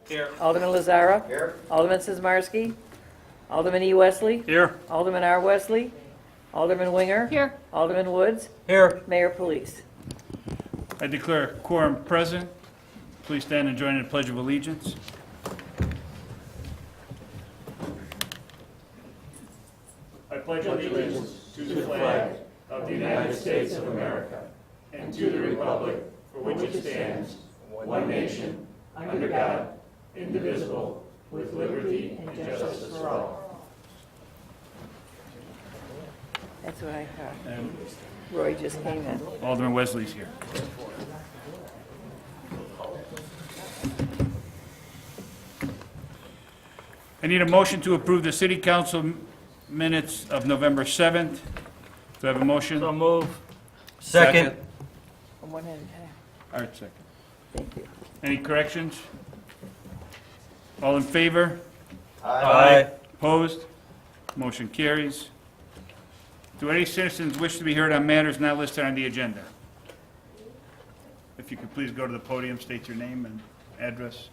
Here. Alderman Lazara. Here. Alderman Sizmarsky. Alderman E. Wesley. Here. Alderman R. Wesley. Alderman Winger. Here. Alderman Woods. Here. Mayor Police. I declare a quorum present. Please stand and join in the Pledge of Allegiance. I pledge allegiance to the flag of the United States of America and to the republic for which it stands, one nation, under God, indivisible, with liberty and justice for all. That's what I thought. And Roy just came in. Alderman Wesley's here. I need a motion to approve the city council minutes of November 7th. Do I have a motion? So move. Second. On one hand, All right, second. thank you. Any corrections? All in favor? Aye. Opposed? Motion carries. Do any citizens wish to be heard on matters not listed on the agenda? If you could please go to the podium, state your name and address.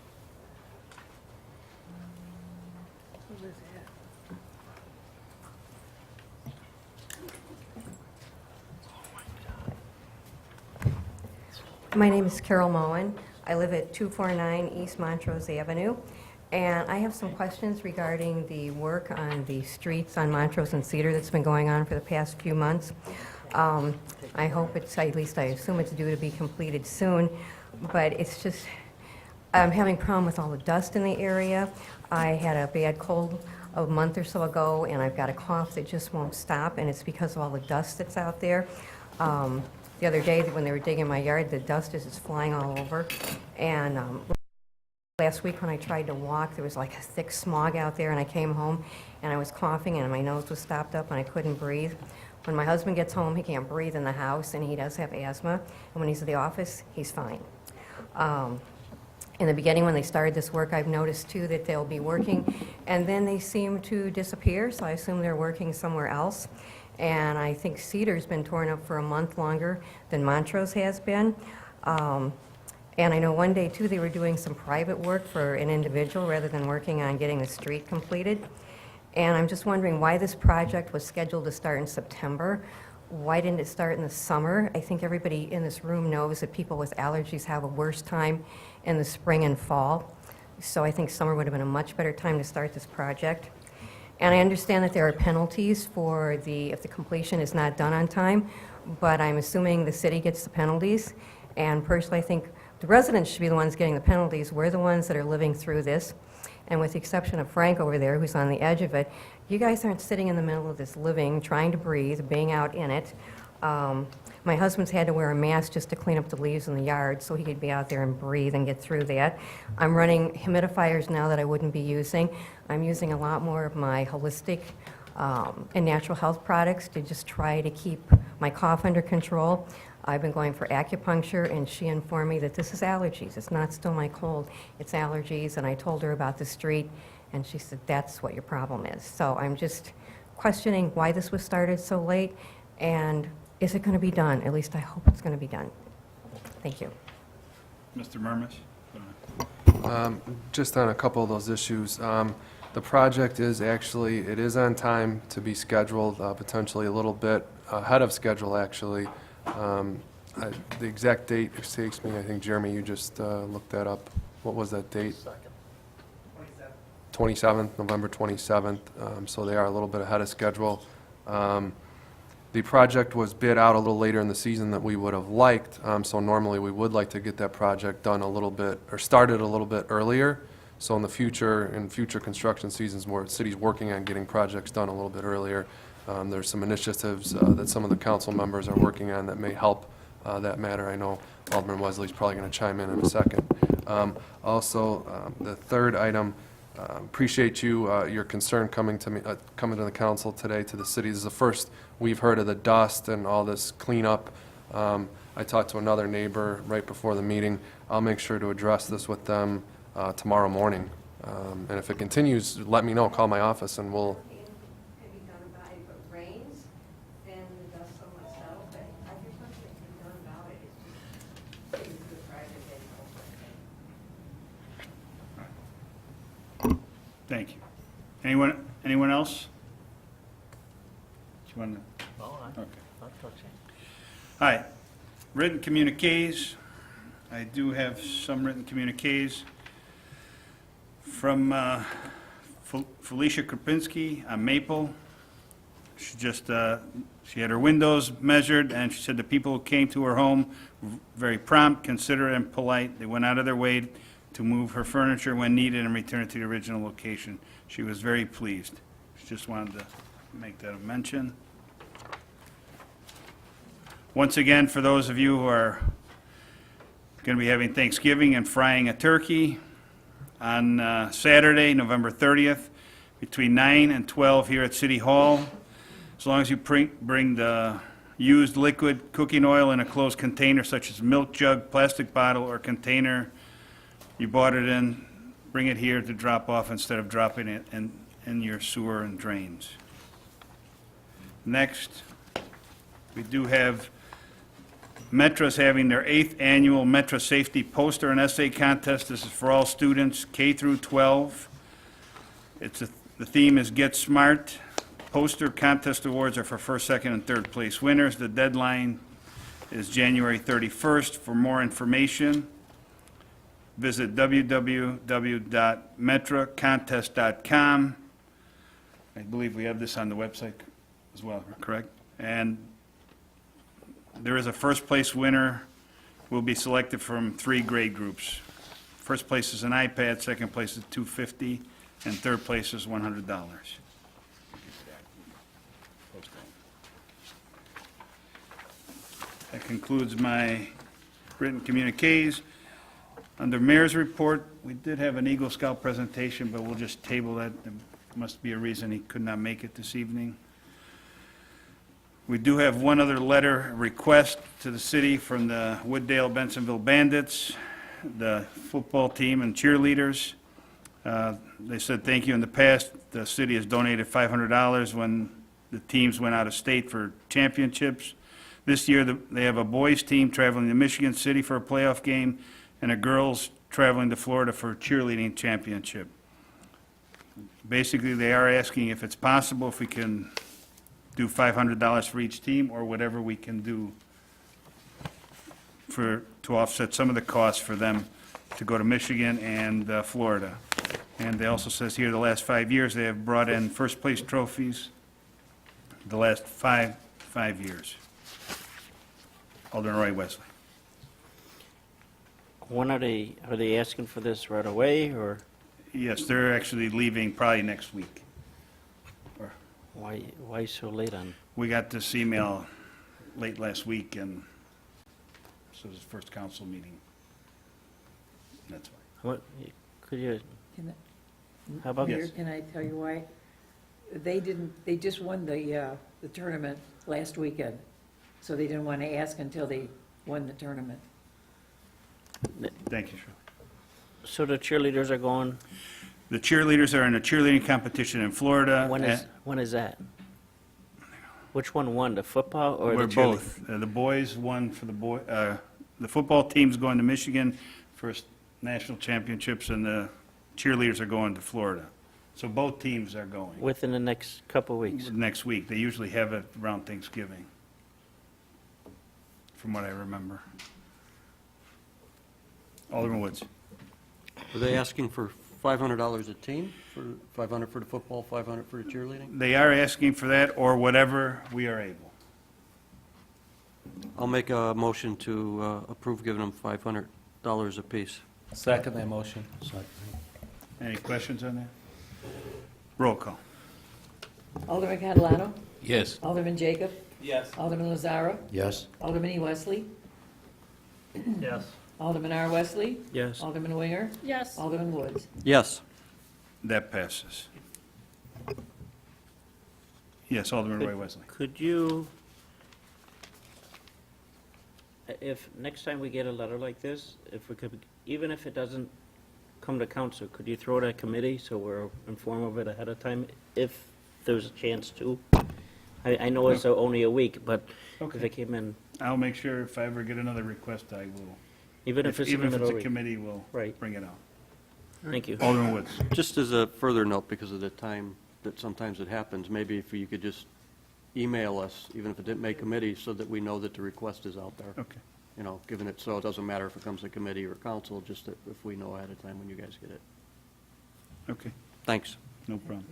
My name is Carol Moen. I live at 249 East Montrose Avenue, and I have some questions regarding the work on the streets on Montrose and Cedar that's been going on for the past few months. I hope it's, at least I assume it's due to be completed soon, but it's just, I'm having a problem with all the dust in the area. I had a bad cold a month or so ago, and I've got a cough that just won't stop, and it's because of all the dust that's out there. The other day, when they were digging my yard, the dust is just flying all over. And last week when I tried to walk, there was like a thick smog out there, and I came home, and I was coughing, and my nose was stopped up, and I couldn't breathe. When my husband gets home, he can't breathe in the house, and he does have asthma. And when he's at the office, he's fine. In the beginning, when they started this work, I've noticed, too, that they'll be working, and then they seem to disappear, so I assume they're working somewhere else. And I think Cedar's been torn up for a month longer than Montrose has been. And I know one day, too, they were doing some private work for an individual rather than working on getting the street completed. And I'm just wondering why this project was scheduled to start in September. Why didn't it start in the summer? I think everybody in this room knows that people with allergies have a worse time in the spring and fall. So I think summer would have been a much better time to start this project. And I understand that there are penalties for if the completion is not done on time, but I'm assuming the city gets the penalties. And personally, I think the residents should be the ones getting the penalties. We're the ones that are living through this. And with the exception of Frank over there, who's on the edge of it, you guys aren't sitting in the middle of this living, trying to breathe, being out in it. My husband's had to wear a mask just to clean up the leaves in the yard so he could be out there and breathe and get through that. I'm running humidifiers now that I wouldn't be using. I'm using a lot more of my holistic and natural health products to just try to keep my cough under control. I've been going for acupuncture, and she informed me that this is allergies. It's not still my cold, it's allergies. And I told her about the street, and she said, that's what your problem is. So I'm just questioning why this was started so late, and is it going to be done? At least I hope it's going to be done. Thank you. Mr. Murmas? Just on a couple of those issues, the project is actually, it is on time to be scheduled, potentially a little bit ahead of schedule, actually. The exact date escapes me. I think, Jeremy, you just looked that up. What was that date? 27th, November 27th. So they are a little bit ahead of schedule. The project was bid out a little later in the season than we would have liked, so normally we would like to get that project done a little bit, or started a little bit earlier. So in the future, in future construction seasons where the city's working on getting projects done a little bit earlier, there's some initiatives that some of the council members are working on that may help that matter. I know Alderman Wesley's probably going to chime in a second. Also, the third item, appreciate your concern coming to me, coming to the council today, to the city. This is the first we've heard of the dust and all this cleanup. I talked to another neighbor right before the meeting. I'll make sure to address this with them tomorrow morning. And if it continues, let me know. Call my office and we'll. Can be done about it, if it rains, then the dust will settle. But I just want to be done about it. It's just the project getting over. Thank you. Anyone else? Do you want to? Okay. All right, written communiques. I do have some written communiques from Felicia Krupinski on Maple. She just, she had her windows measured, and she said the people who came to her home were very prompt, considerate, and polite. They went out of their way to move her furniture when needed and return it to the original location. She was very pleased. She just wanted to make that a mention. Once again, for those of you who are going to be having Thanksgiving and frying a turkey, on Saturday, November 30th, between 9 and 12 here at City Hall, as long as you bring the used liquid cooking oil in a closed container such as milk jug, plastic bottle, or container you bought it in, bring it here to drop off instead of dropping it in your sewer and drains. Next, we do have Metra's having their 8th annual Metra Safety Poster and Essay Contest. This is for all students, K through 12. The theme is Get Smart. Poster contest awards are for first, second, and third place winners. The deadline is January 31st. For more information, visit www.metracontest.com. I believe we have this on the website as well, correct? And there is a first place winner will be selected from 3 grade groups. First place is an iPad, second place is $250, and third place is $100. That concludes my written communiques. Under Mayor's report, we did have an Eagle Scout presentation, but we'll just table that. There must be a reason he could not make it this evening. We do have one other letter request to the city from the Wooddale Bensonville Bandits, the football team and cheerleaders. They said thank you in the past. The city has donated $500 when the teams went out of state for championships. This year, they have a boys' team traveling to Michigan City for a playoff game and a girls traveling to Florida for a cheerleading championship. Basically, they are asking if it's possible if we can do $500 for each team or whatever we can do to offset some of the costs for them to go to Michigan and Florida. And they also says here the last 5 years they have brought in first place trophies the last five years. Alderman Roy Wesley. When are they asking for this right away, or Yes, they're actually leaving probably next week. why so late on? We got this email late last week, and so this is the first council meeting. That's why. What, could you, Can how about Mayor, this? can I tell you why? They just won the tournament last weekend, so they didn't want to ask until they won the tournament. Thank you, Shirley. So the cheerleaders are going, The cheerleaders are in a cheerleading competition in Florida. when is that? Which one won, the football or the We're cheerleading? both. The boys won for the football team's going to Michigan for national championships, and the cheerleaders are going to Florida. So both teams are going Within the next couple of weeks? next week. They usually have it around Thanksgiving, from what I remember. Alderman Woods. Are they asking for $500 a team, for $500 for the football, $500 for the cheerleading? They are asking for that, or whatever we are able. I'll make a motion to approve giving them $500 apiece. Second that motion. Any questions on that? Roll call. Alderman Catalano? Yes. Alderman Jacob? Yes. Alderman Lazara? Yes. Alderman E. Wesley? Yes. Alderman R. Wesley? Yes. Alderman Winger? Yes. Alderman Woods? Yes. That passes. Yes, Alderman Roy Wesley. Could you, if, next time we get a letter like this, if we could, even if it doesn't come to council, could you throw it at committee so we're informed of it ahead of time, if there's a chance to? I know it's only a week, but if Okay. it came in, I'll make sure if I ever get another request, I will. even if it's in the Even if middle it's of a the week. committee, we'll Right. bring it out. Thank you. Alderman Woods. Just as a further note, because of the time that sometimes it happens, maybe if you could just email us, even if it didn't make committee, so that we know that the request is out there. Okay. You know, given it, so it doesn't matter if it comes to committee or council, just that if we know ahead of time when you guys get it. Okay, Thanks. no problem.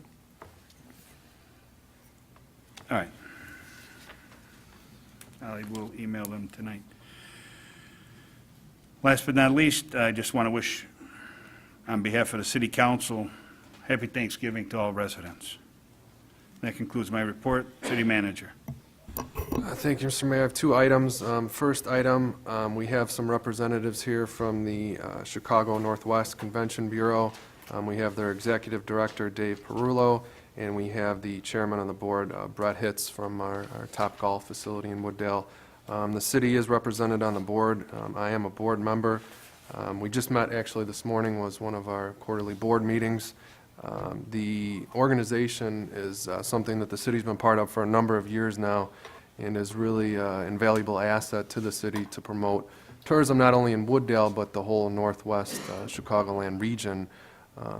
All right. I will email them tonight. Last but not least, I just want to wish, on behalf of the city council, happy Thanksgiving to all residents. That concludes my report. City manager. Thank you, Mr. Mayor. I have two items. First item, we have some representatives here from the Chicago Northwest Convention Bureau. We have their executive director, Dave Perullo, and we have the chairman on the board, Brett Hitz, from our Topgolf facility in Wooddale. The city is represented on the board. I am a board member. We just met, actually, this morning was one of our quarterly board meetings. The organization is something that the city's been part of for a number of years now, and is really an invaluable asset to the city to promote tourism, not only in Wooddale, but the whole northwest Chicagoland region.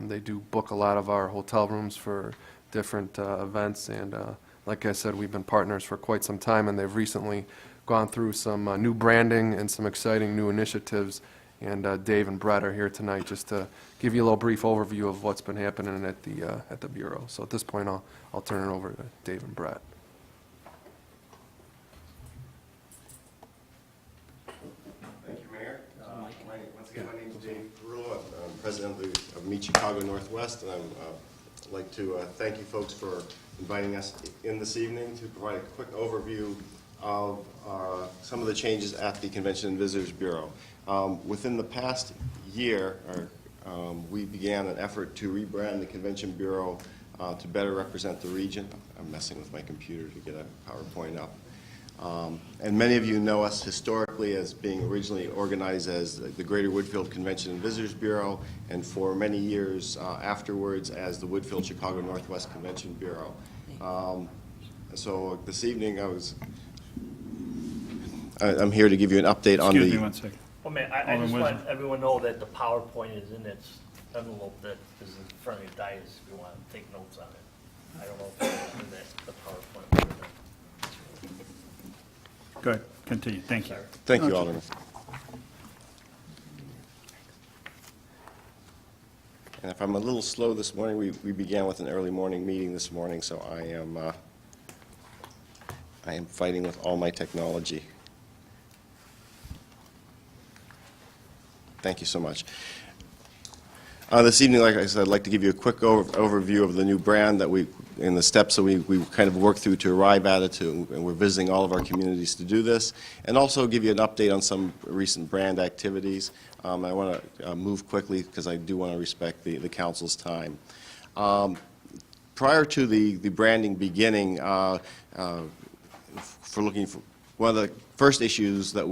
They do book a lot of our hotel rooms for different events, and like I said, we've been partners for quite some time, and they've recently gone through some new branding and some exciting new initiatives, and Dave and Brett are here tonight just to give you a little brief overview of what's been happening at the Bureau. So at this point, I'll turn it over to Dave and Brett. Thank you, Mayor. Once again, my name is Dave Perullo. I'm president of Meet Chicago Northwest, and I'd like to thank you folks for inviting us in this evening to provide a quick overview of some of the changes at the Convention and Visitors Bureau. Within the past year, we began an effort to rebrand the Convention Bureau to better represent the region. I'm messing with my computer to get a PowerPoint up. And many of you know us historically as being originally organized as the Greater Woodfield Convention and Visitors Bureau, and for many years afterwards as the Woodfield Chicago Northwest Convention Bureau. So this evening I'm here to give you an update on the... Excuse me one second. Well, man, I Alderman just Wisdom. want everyone to know that the PowerPoint is in its envelope that is in front of your dais if you want to take notes on it. I don't know if you do that, the PowerPoint. Go ahead, continue. Thank you. Thank you, Alderman. And if I'm a little slow this morning, we began with an early morning meeting this morning, so I am fighting with all my technology. Thank you so much. This evening, like I said, I'd like to give you a quick overview of the new brand and the steps that we kind of worked through to arrive at it, and we're visiting all of our communities to do this, and also give you an update on some recent brand activities. I want to move quickly because I do want to respect the council's time. Prior to the branding beginning, one of the first issues that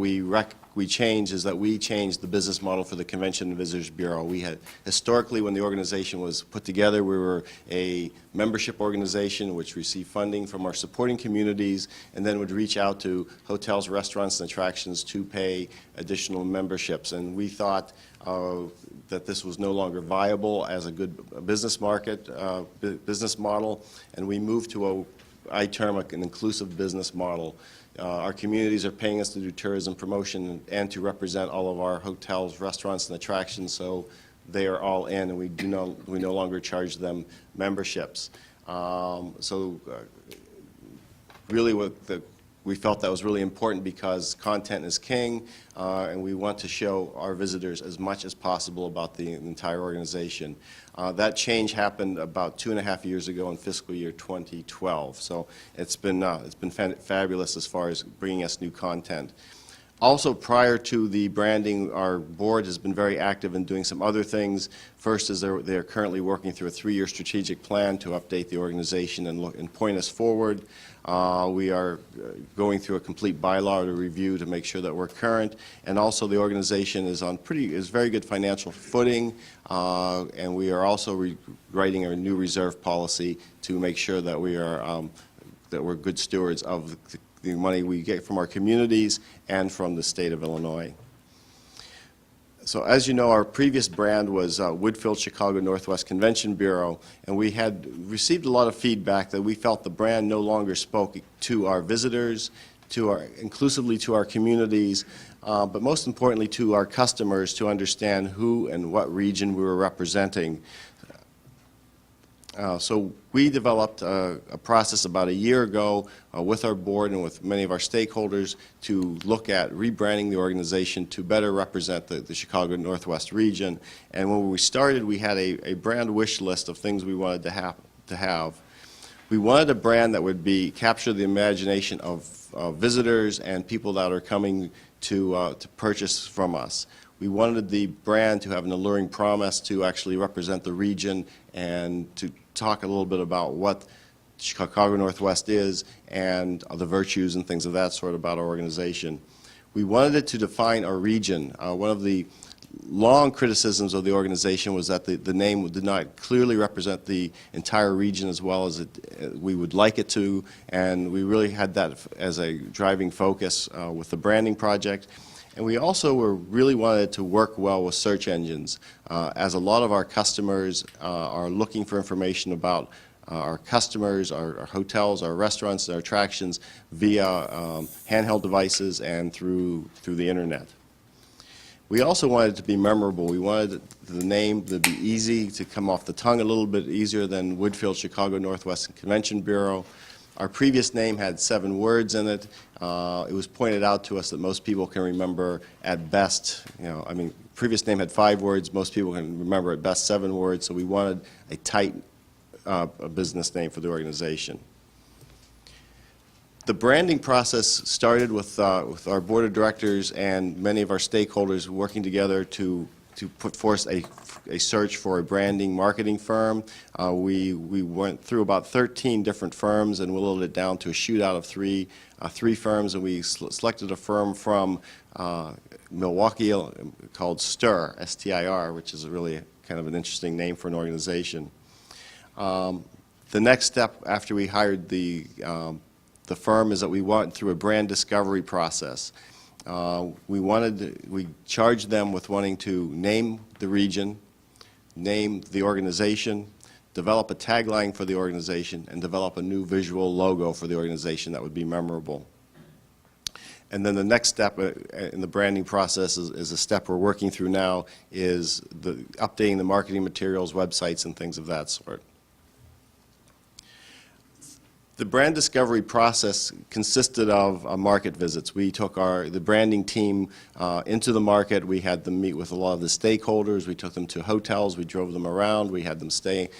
we changed is that we changed the business model for the Convention and Visitors Bureau. We had, historically, when the organization was put together, we were a membership organization which received funding from our supporting communities and then would reach out to hotels, restaurants, and attractions to pay additional memberships. And we thought that this was no longer viable as a good business business model, and we moved to I term an inclusive business model. Our communities are paying us to do tourism promotion and to represent all of our hotels, restaurants, and attractions, so they are all in, and we no longer charge them memberships. Really, we felt that was really important because content is king, and we want to show our visitors as much as possible about the entire organization. That change happened about 2.5 years ago in fiscal year 2012, so it's been fabulous as far as bringing us new content. Also, prior to the branding, our board has been very active in doing some other things. First is they're currently working through a 3-year strategic plan to update the organization and point us forward. We are going through a complete bylaw to review to make sure that we're current, and also the organization is on very good financial footing, and we are also writing a new reserve policy to make sure that we're good stewards of the money we get from our communities and from the state of Illinois. So as you know, our previous brand was Woodfield Chicago Northwest Convention Bureau, and we had received a lot of feedback that we felt the brand no longer spoke to our visitors, inclusively to our communities, but most importantly to our customers to understand who and what region we were representing. So we developed a process about a year ago with our board and with many of our stakeholders to look at rebranding the organization to better represent the Chicago Northwest region. And when we started, we had a brand wish list of things we wanted to have. We wanted a brand that would capture the imagination of visitors and people that are coming to purchase from us. We wanted the brand to have an alluring promise to actually represent the region and to talk a little bit about what Chicago Northwest is and the virtues and things of that sort about our organization. We wanted it to define our region. One of the long criticisms of the organization was that the name did not clearly represent the entire region as well as we would like it to, and we really had that as a driving focus with the branding project. And we also really wanted to work well with search engines, as a lot of our customers are looking for information about our customers, our hotels, our restaurants, our attractions via handheld devices and through the internet. We also wanted it to be memorable. We wanted the name to be easy to come off the tongue, a little bit easier than Woodfield Chicago Northwest Convention Bureau. Our previous name had 7 words in it. It was pointed out to us that most people can remember at best, previous name had 5 words, most people can remember at best 7 words, so we wanted a tight business name for the organization. The branding process started with our board of directors and many of our stakeholders working together to put forth a search for a branding marketing firm. We went through about 13 different firms and whittled it down to a shootout of three firms, and we selected a firm from Milwaukee called STIR, S-T-I-R, which is really kind of an interesting name for an organization. The next step after we hired the firm is that we went through a brand discovery process. We charged them with wanting to name the region, name the organization, develop a tagline for the organization, and develop a new visual logo for the organization that would be memorable. And then the next step in the branding process is a step we're working through now, is updating the marketing materials, websites, and things of that sort. The brand discovery process consisted of market visits. We took the branding team into the market. We had them meet with a lot of the stakeholders. We took them to hotels. We drove them around. We had them stay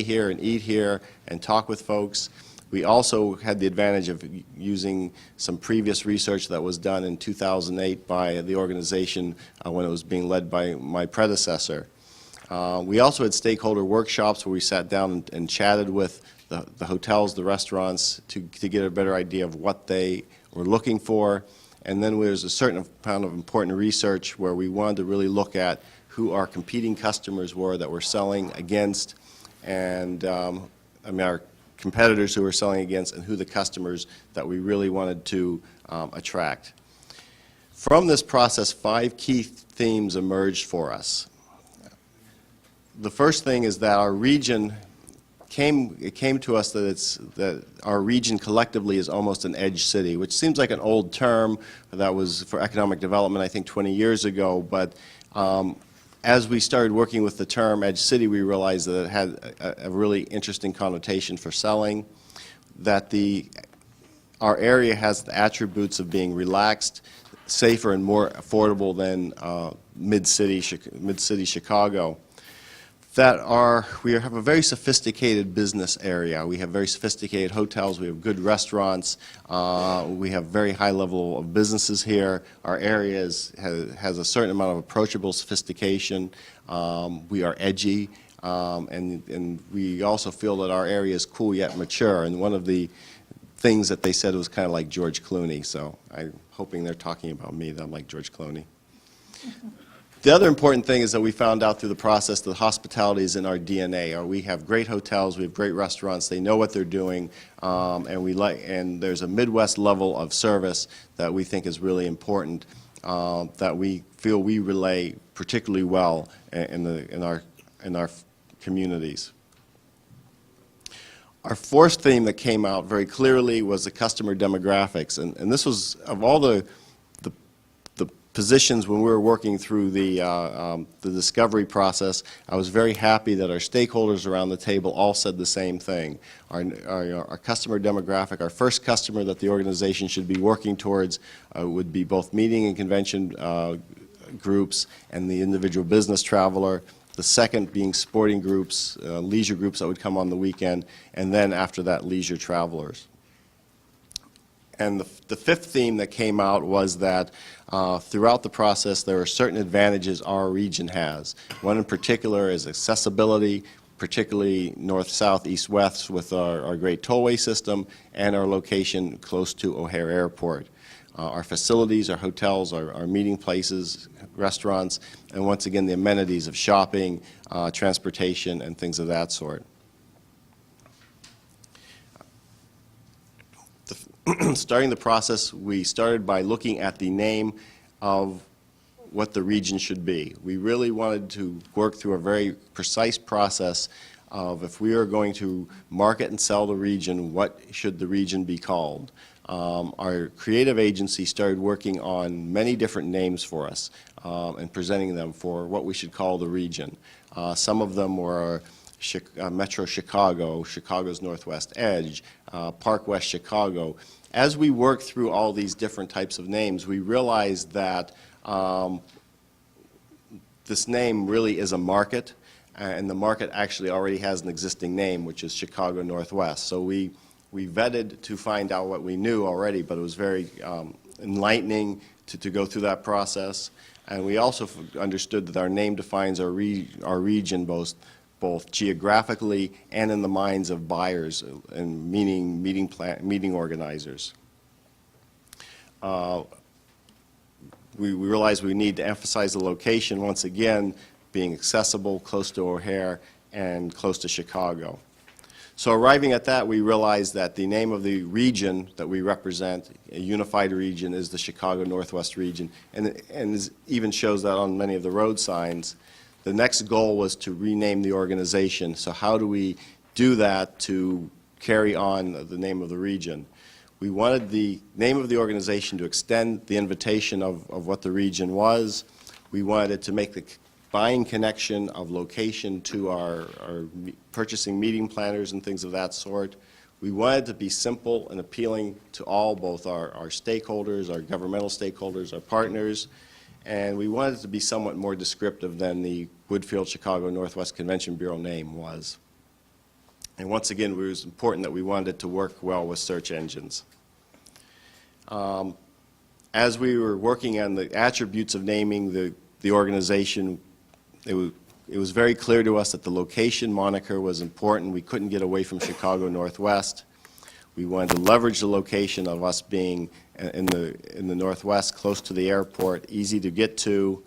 here and eat here and talk with folks. We also had the advantage of using some previous research that was done in 2008 by the organization when it was being led by my predecessor. We also had stakeholder workshops where we sat down and chatted with the hotels, the restaurants, to get a better idea of what they were looking for. And then there was a certain amount of important research where we wanted to really look at who our competing customers were that we're selling against, and our competitors who we're selling against, and who the customers that we really wanted to attract. From this process, 5 key themes emerged for us. The first thing is that our region it came to us that our region collectively is almost an edge city, which seems like an old term that was for economic development, I think, 20 years ago. But as we started working with the term edge city, we realized that it had a really interesting connotation for selling, that our area has the attributes of being relaxed, safer, and more affordable than mid-city Chicago. We have a very sophisticated business area. We have very sophisticated hotels. We have good restaurants. We have very high level of businesses here. Our area has a certain amount of approachable sophistication. We are edgy, and we also feel that our area is cool yet mature. And one of the things that they said was kind of like George Clooney. So I'm hoping they're talking about me, that I'm like George Clooney. The other important thing is that we found out through the process that hospitality is in our DNA. We have great hotels, we have great restaurants, they know what they're doing, and there's a Midwest level of service that we think is really important. that we feel we relay particularly well in our communities. Our fourth theme that came out very clearly was the customer demographics, and this was, of all the positions when we were working through the discovery process, I was very happy that our stakeholders around the table all said the same thing. Our customer demographic, our first customer that the organization should be working towards would be both meeting and convention groups and the individual business traveler. The second being sporting groups, leisure groups that would come on the weekend, and then after that, leisure travelers. And the fifth theme that came out was that throughout the process, there are certain advantages our region has. One in particular is accessibility, particularly north, south, east, west with our great tollway system and our location close to O'Hare Airport. Our facilities, our hotels, our meeting places, restaurants, and once again, the amenities of shopping, transportation, and things of that sort. Starting the process, we started by looking at the name of what the region should be. We really wanted to work through a very precise process of if we are going to market and sell the region, what should the region be called? Our creative agency started working on many different names for us and presenting them for what we should call the region. Some of them were Metro Chicago, Chicago's Northwest Edge, Park West Chicago. As we worked through all these different types of names, we realized that this name really is a market, and the market actually already has an existing name, which is Chicago Northwest. So we vetted to find out what we knew already, but it was very enlightening to go through that process. And we also understood that our name defines our region both geographically and in the minds of buyers and meeting organizers. We realized we need to emphasize the location once again, being accessible, close to O'Hare, and close to Chicago. So arriving at that, we realized that the name of the region that we represent, a unified region, is the Chicago Northwest region, and even shows that on many of the road signs. The next goal was to rename the organization. So how do we do that to carry on the name of the region? We wanted the name of the organization to extend the invitation of what the region was. We wanted it to make the buying connection of location to our purchasing meeting planners and things of that sort. We wanted to be simple and appealing to all, both our stakeholders, our governmental stakeholders, our partners, and we wanted it to be somewhat more descriptive than the Woodfield Chicago Northwest Convention Bureau name was. And once again, it was important that we wanted it to work well with search engines. As we were working on the attributes of naming the organization, it was very clear to us that the location moniker was important. We couldn't get away from Chicago Northwest. We wanted to leverage the location of us being in the Northwest, close to the airport, easy to get to,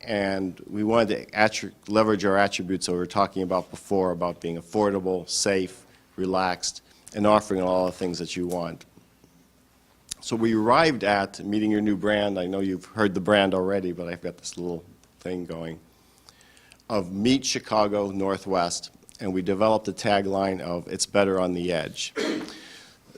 and we wanted to leverage our attributes that we were talking about before, about being affordable, safe, relaxed, and offering all the things that you want. So we arrived at meeting your new brand. I know you've heard the brand already, but I've got this little thing going, of Meet Chicago Northwest, and we developed a tagline of "It's better on the edge."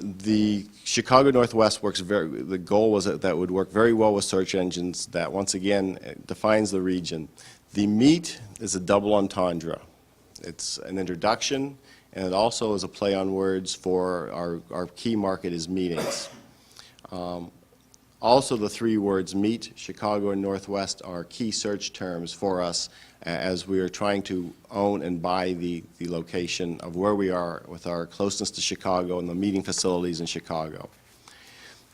The Chicago Northwest the goal was that would work very well with search engines. That once again defines the region. The Meet is a double entendre. It's an introduction, and it also is a play on words for our key market is meetings. Also, the three words Meet, Chicago, and Northwest are key search terms for us as we are trying to own and buy the location of where we are with our closeness to Chicago and the meeting facilities in Chicago.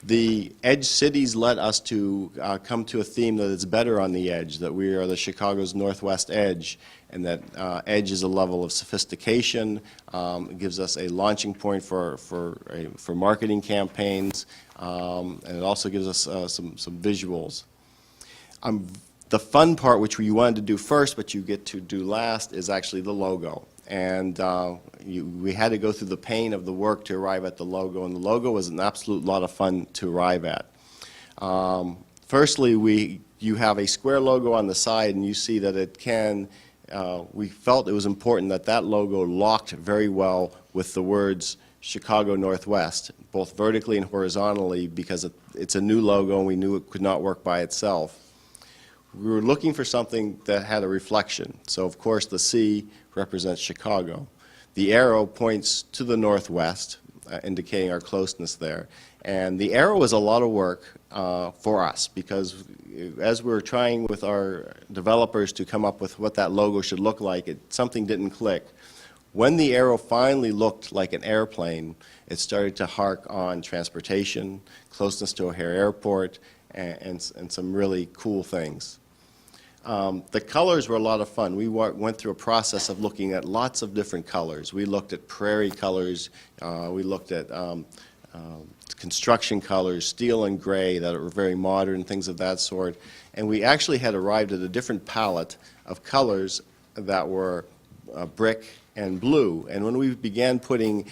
The edge cities led us to come to a theme that is better on the edge, that we are the Chicago's Northwest Edge, and that edge is a level of sophistication. It gives us a launching point for marketing campaigns, and it also gives us some visuals. The fun part, which we wanted to do first, but you get to do last, is actually the logo. And we had to go through the pain of the work to arrive at the logo, and the logo was an absolute lot of fun to arrive at. Firstly, you have a square logo on the side, and you see that it can, we felt it was important that that logo locked very well with the words Chicago Northwest, both vertically and horizontally, because it's a new logo and we knew it could not work by itself. We were looking for something that had a reflection. So, of course, the C represents Chicago. The arrow points to the northwest, indicating our closeness there. And the arrow is a lot of work for us, because as we were trying with our developers to come up with what that logo should look like, something didn't click. When the arrow finally looked like an airplane, it started to hark on transportation, closeness to O'Hare Airport, and some really cool things. The colors were a lot of fun. We went through a process of looking at lots of different colors. We looked at prairie colors, we looked at construction colors, steel and gray that were very modern, things of that sort. And we actually had arrived at a different palette of colors that were brick and blue. And when we began putting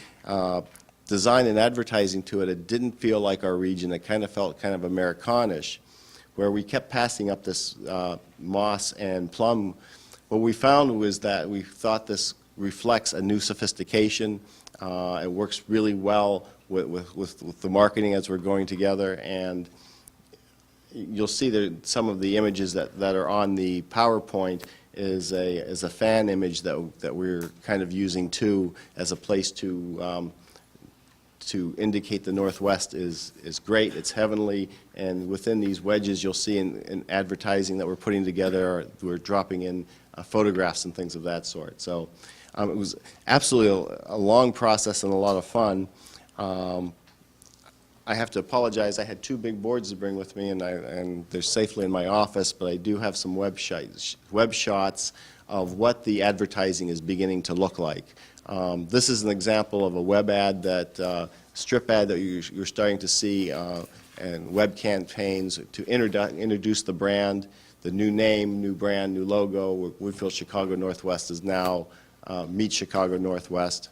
design and advertising to it, it didn't feel like our region. It kind of felt kind of Americanish, where we kept passing up this moss and plum. What we found was that we thought this reflects a new sophistication. It works really well with the marketing as we're going together, and you'll see that some of the images that are on the PowerPoint is a fan image that we're kind of using too as a place to indicate the Northwest is great, it's heavenly, and within these wedges you'll see in advertising that we're putting together, we're dropping in photographs and things of that sort. So it was absolutely a long process and a lot of fun. I have to apologize, I had two big boards to bring with me, and they're safely in my office, but I do have some web shots of what the advertising is beginning to look like. This is an example of a web ad, strip ad that you're starting to see, and web campaigns to introduce the brand, the new name, new brand, new logo. Woodfield Chicago Northwest is now Meet Chicago Northwest.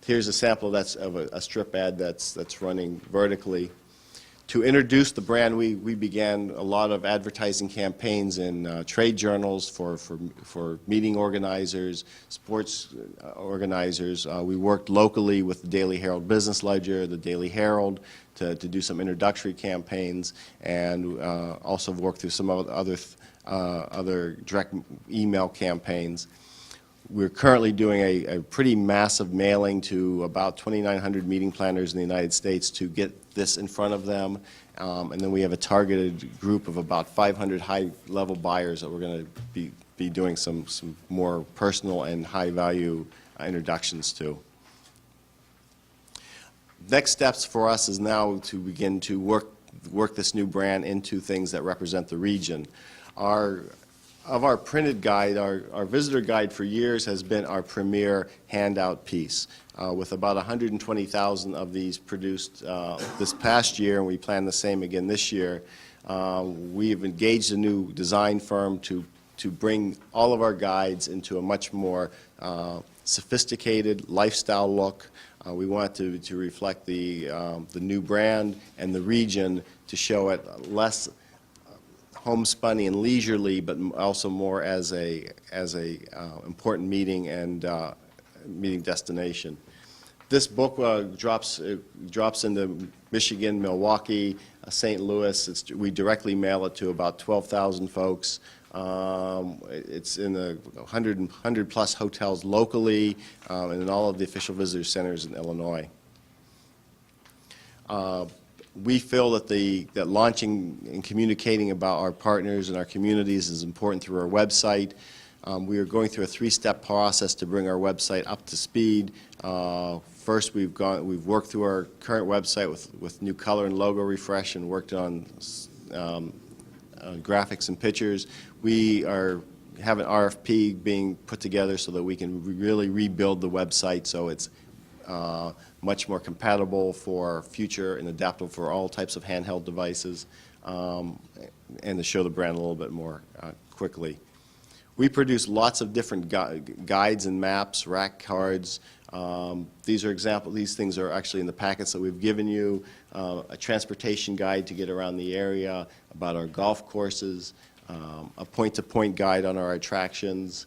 Here's a sample of a strip ad that's running vertically. To introduce the brand, we began a lot of advertising campaigns in trade journals for meeting organizers, sports organizers. We worked locally with the Daily Herald Business Ledger, the Daily Herald, to do some introductory campaigns, and also worked through some other direct email campaigns. We're currently doing a pretty massive mailing to about 2,900 meeting planners in the United States to get this in front of them. And then we have a targeted group of about 500 high-level buyers that we're going to be doing some more personal and high-value introductions to. Next steps for us is now to begin to work this new brand into things that represent the region. Of our printed guide, our visitor guide for years has been our premier handout piece, with about 120,000 of these produced this past year, and we plan the same again this year. We've engaged a new design firm to bring all of our guides into a much more sophisticated lifestyle look. We want to reflect the new brand and the region, to show it less homespunny and leisurely, but also more as a important meeting and meeting destination. This book drops into Michigan, Milwaukee, St. Louis. We directly mail it to about 12,000 folks. It's in the 100 plus hotels locally, and in all of the official visitor centers in Illinois. We feel that launching and communicating about our partners and our communities is important through our website. We are going through a three-step process to bring our website up to speed. First, we've worked through our current website with new color and logo refresh, and worked on graphics and pictures. We have an RFP being put together so that we can really rebuild the website so it's much more compatible for future and adaptable for all types of handheld devices, and to show the brand a little bit more quickly. We produce lots of different guides and maps, rack cards, These things are actually in the packets that we've given you, a transportation guide to get around the area, about our golf courses, a point-to-point guide on our attractions.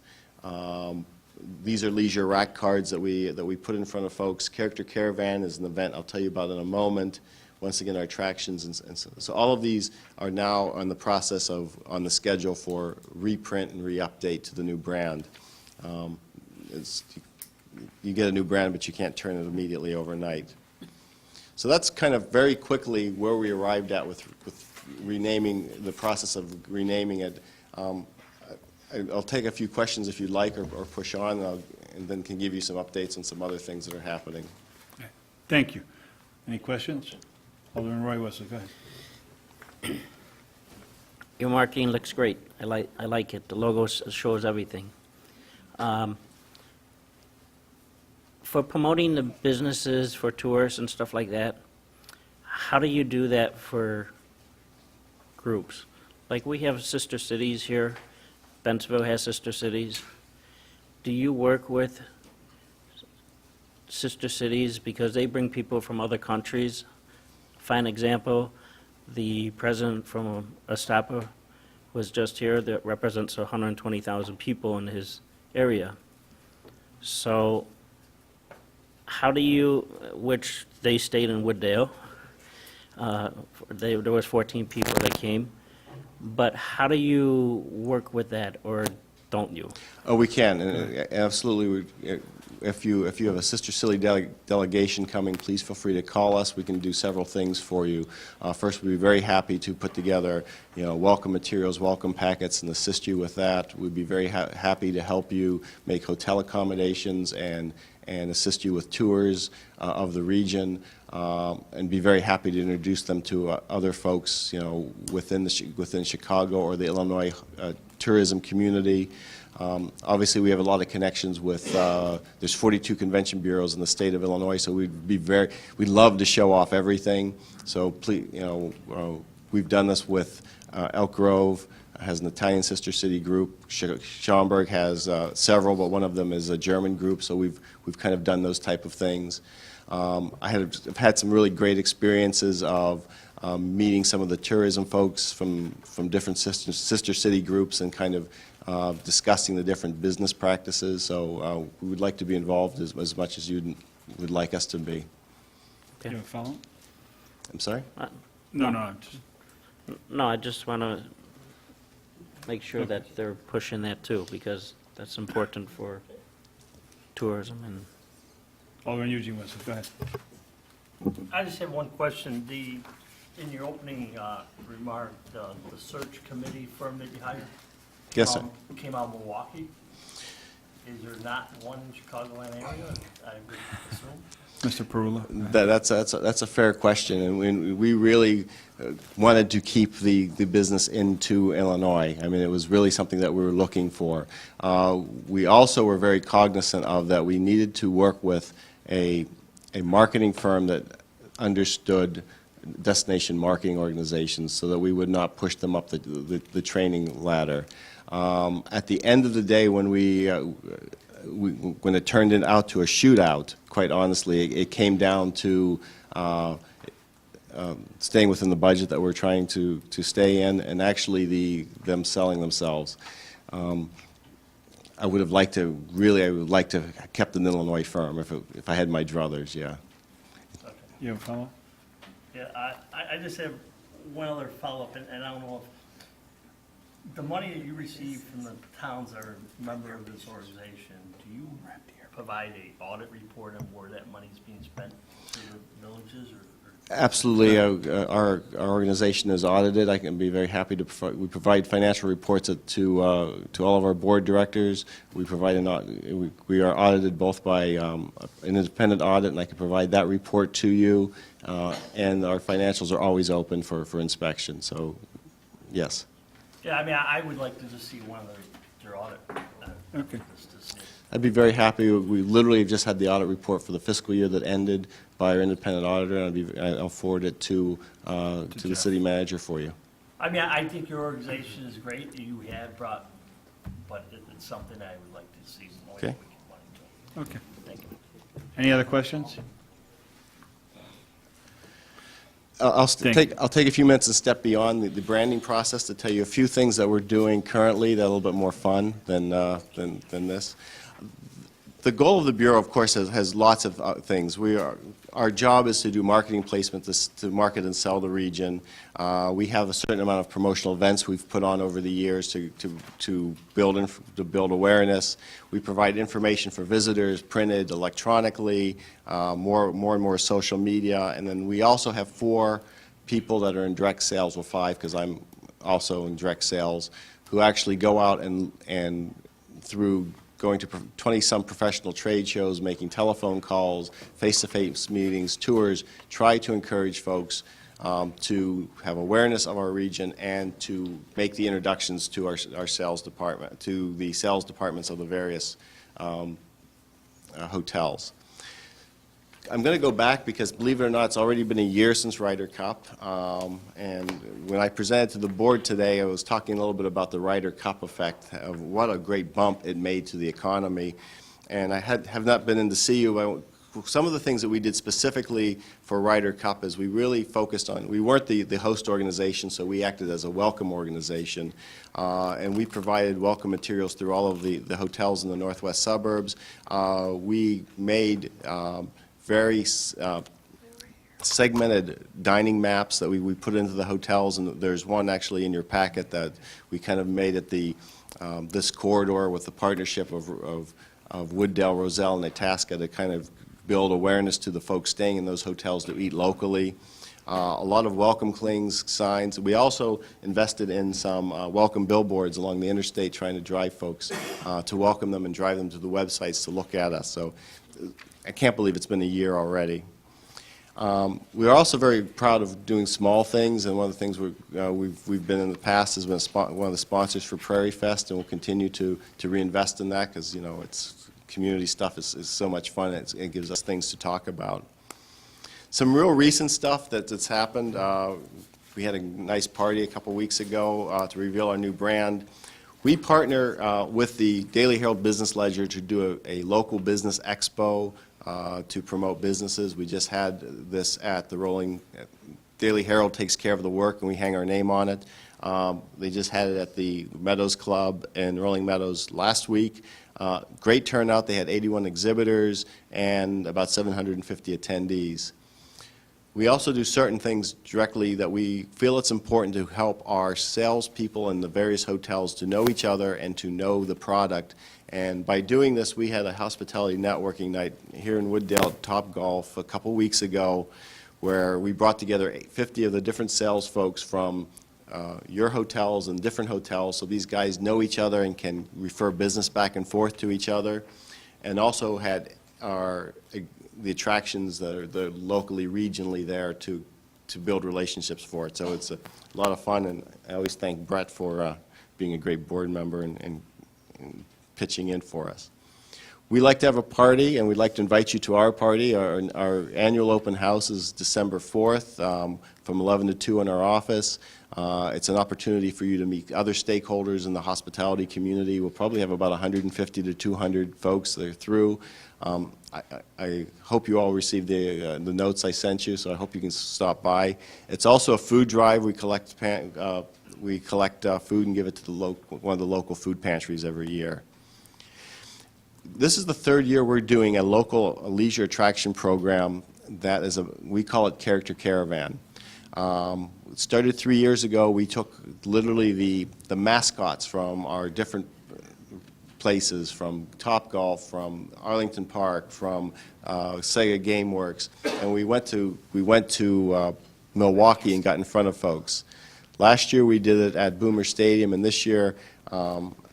These are leisure rack cards that we put in front of folks. Character Caravan is an event I'll tell you about in a moment. Once again, our attractions, and so all of these are now on the process of, on the schedule for reprint and re-update to the new brand. You get a new brand, but you can't turn it immediately overnight. So that's kind of very quickly where we arrived at with renaming, the process of renaming it. I'll take a few questions if you'd like, or push on, and then can give you some updates on some other things that are happening. Okay. Thank you. Any questions? Alderman Roy Wesley, go ahead. Your marketing looks great. I like it. The logo shows everything. For promoting the businesses, for tourists and stuff like that, how do you do that for groups? Like, we have sister cities here. Bentonville has sister cities. Do you work with sister cities because they bring people from other countries? Fine example, the president from Estapa was just here, that represents 120,000 people in his area. So how do you, which they stayed in Wooddale, there was 14 people that came, but how do you work with that, or don't you? Oh, we can, and absolutely. If you have a sister city delegation coming, please feel free to call us. We can do several things for you. First, we'd be very happy to put together, welcome materials, welcome packets, and assist you with that. We'd be very happy to help you make hotel accommodations and assist you with tours of the region, and be very happy to introduce them to other folks, within Chicago or the Illinois tourism community. Obviously, we have a lot of connections with, there's 42 convention bureaus in the state of Illinois, so we'd love to show off everything. So please, we've done this with Elk Grove, has an Italian sister city group. Schaumburg has several, but one of them is a German group, so we've kind of done those type of things. I've had some really great experiences of meeting some of the tourism folks from different sister city groups and kind of discussing the different business practices. So we would like to be involved as much as you would like us to be. You have a follow-up? I'm sorry? No. No, I just want to make sure that they're pushing that too, because that's important for tourism. And Alderman Eugene Wesley, go ahead. I just have one question. In your opening remark, the search committee firm that you hired? Yes, sir. Came out of Milwaukee. Is there not one in Chicagoland area, I would assume? Mr. Perula? That's a fair question, and we really wanted to keep the business into Illinois. I mean, it was really something that we were looking for. We also were very cognizant of that we needed to work with a marketing firm that understood destination marketing organizations so that we would not push them up the training ladder. At the end of the day, when when it turned out to a shootout, quite honestly, it came down to staying within the budget that we're trying to stay in, and actually them selling themselves. I would like to have kept an Illinois firm if I had my druthers, yeah. Okay. You have a follow-up? Yeah, I just have one other follow-up, and I don't know if the money that you receive from the towns that are a member of this organization, do you provide an audit report on where that money is being spent to the villages, or? Absolutely. Our organization is audited. I can be very happy to provide. We provide financial reports to all of our board directors. We provide we are audited both by an independent audit, and I can provide that report to you. And our financials are always open for inspection. So, yes. Yeah, I mean, I would like to just see one of their audit. Okay. Just to see. I'd be very happy. We literally just had the audit report for the fiscal year that ended by our independent auditor, and I'll forward it to the Jeff. city manager for you. I mean, I think your organization is great, you had brought, but it's something I would like to see more. Okay. Money to. Okay. Thank you. Any other questions? I'll Thank take a few minutes and step beyond the branding process to tell you a few things that we're doing currently that are a little bit more fun than this. The goal of the Bureau, of course, has lots of things. Our job is to do marketing placement to market and sell the region. We have a certain amount of promotional events we've put on over the years to build awareness. We provide information for visitors, printed, electronically, more and more social media, and then we also have 4 people that are in direct sales, well 5 because I'm also in direct sales, who actually go out and through going to 20-some professional trade shows, making telephone calls, face-to-face meetings, tours, try to encourage folks to have awareness of our region and to make the introductions to our sales department, to the sales departments of the various hotels. I'm going to go back because, believe it or not, it's already been a year since Ryder Cup. And when I presented to the board today, I was talking a little bit about the Ryder Cup effect, of what a great bump it made to the economy. And I have not been in to see you. Some of the things that we did specifically for Ryder Cup is we really focused on, we weren't the host organization, so we acted as a welcome organization. And we provided welcome materials through all of the hotels in the northwest suburbs. We made very segmented dining maps that we put into the hotels, and there's one actually in your packet that we kind of made at this corridor with the partnership of Wooddale, Roselle, and Itasca to kind of build awareness to the folks staying in those hotels to eat locally. A lot of welcome clings, signs. We also invested in some welcome billboards along the interstate, trying to drive folks to welcome them and drive them to the websites to look at us. So I can't believe it's been a year already. We are also very proud of doing small things, and one of the things we've been in the past has been one of the sponsors for Prairie Fest, and we'll continue to reinvest in that because, you know, it's community stuff is so much fun. It gives us things to talk about. Some real recent stuff that's happened. We had a nice party a couple weeks ago to reveal our new brand. We partner with the Daily Herald Business Ledger to do a local business expo to promote businesses. We just had this at the Daily Herald takes care of the work, and we hang our name on it. They just had it at the Meadows Club in Rolling Meadows last week. Great turnout. They had 81 exhibitors and about 750 attendees. We also do certain things directly that we feel it's important to help our salespeople in the various hotels to know each other and to know the product. And by doing this, we had a hospitality networking night here in Wooddale at Topgolf a couple weeks ago, where we brought together 50 of the different sales folks from your hotels and different hotels, so these guys know each other and can refer business back and forth to each other, and also had the attractions that are locally, regionally there to build relationships for it. So it's a lot of fun, and I always thank Brett for being a great board member and pitching in for us. We like to have a party, and we'd like to invite you to our party. Our annual open house is December 4th from 11 to 2 in our office. It's an opportunity for you to meet other stakeholders in the hospitality community. We'll probably have about 150 to 200 folks that are through. I hope you all received the notes I sent you, so I hope you can stop by. It's also a food drive. We collect food and give it to one of the local food pantries every year. This is the 3rd year we're doing a local leisure attraction program that is we call it Character Caravan. It started 3 years ago. We took literally the mascots from our different places, from Topgolf, from Arlington Park, from Sega GameWorks, and we went to Milwaukee and got in front of folks. Last year we did it at Boomer Stadium, and this year,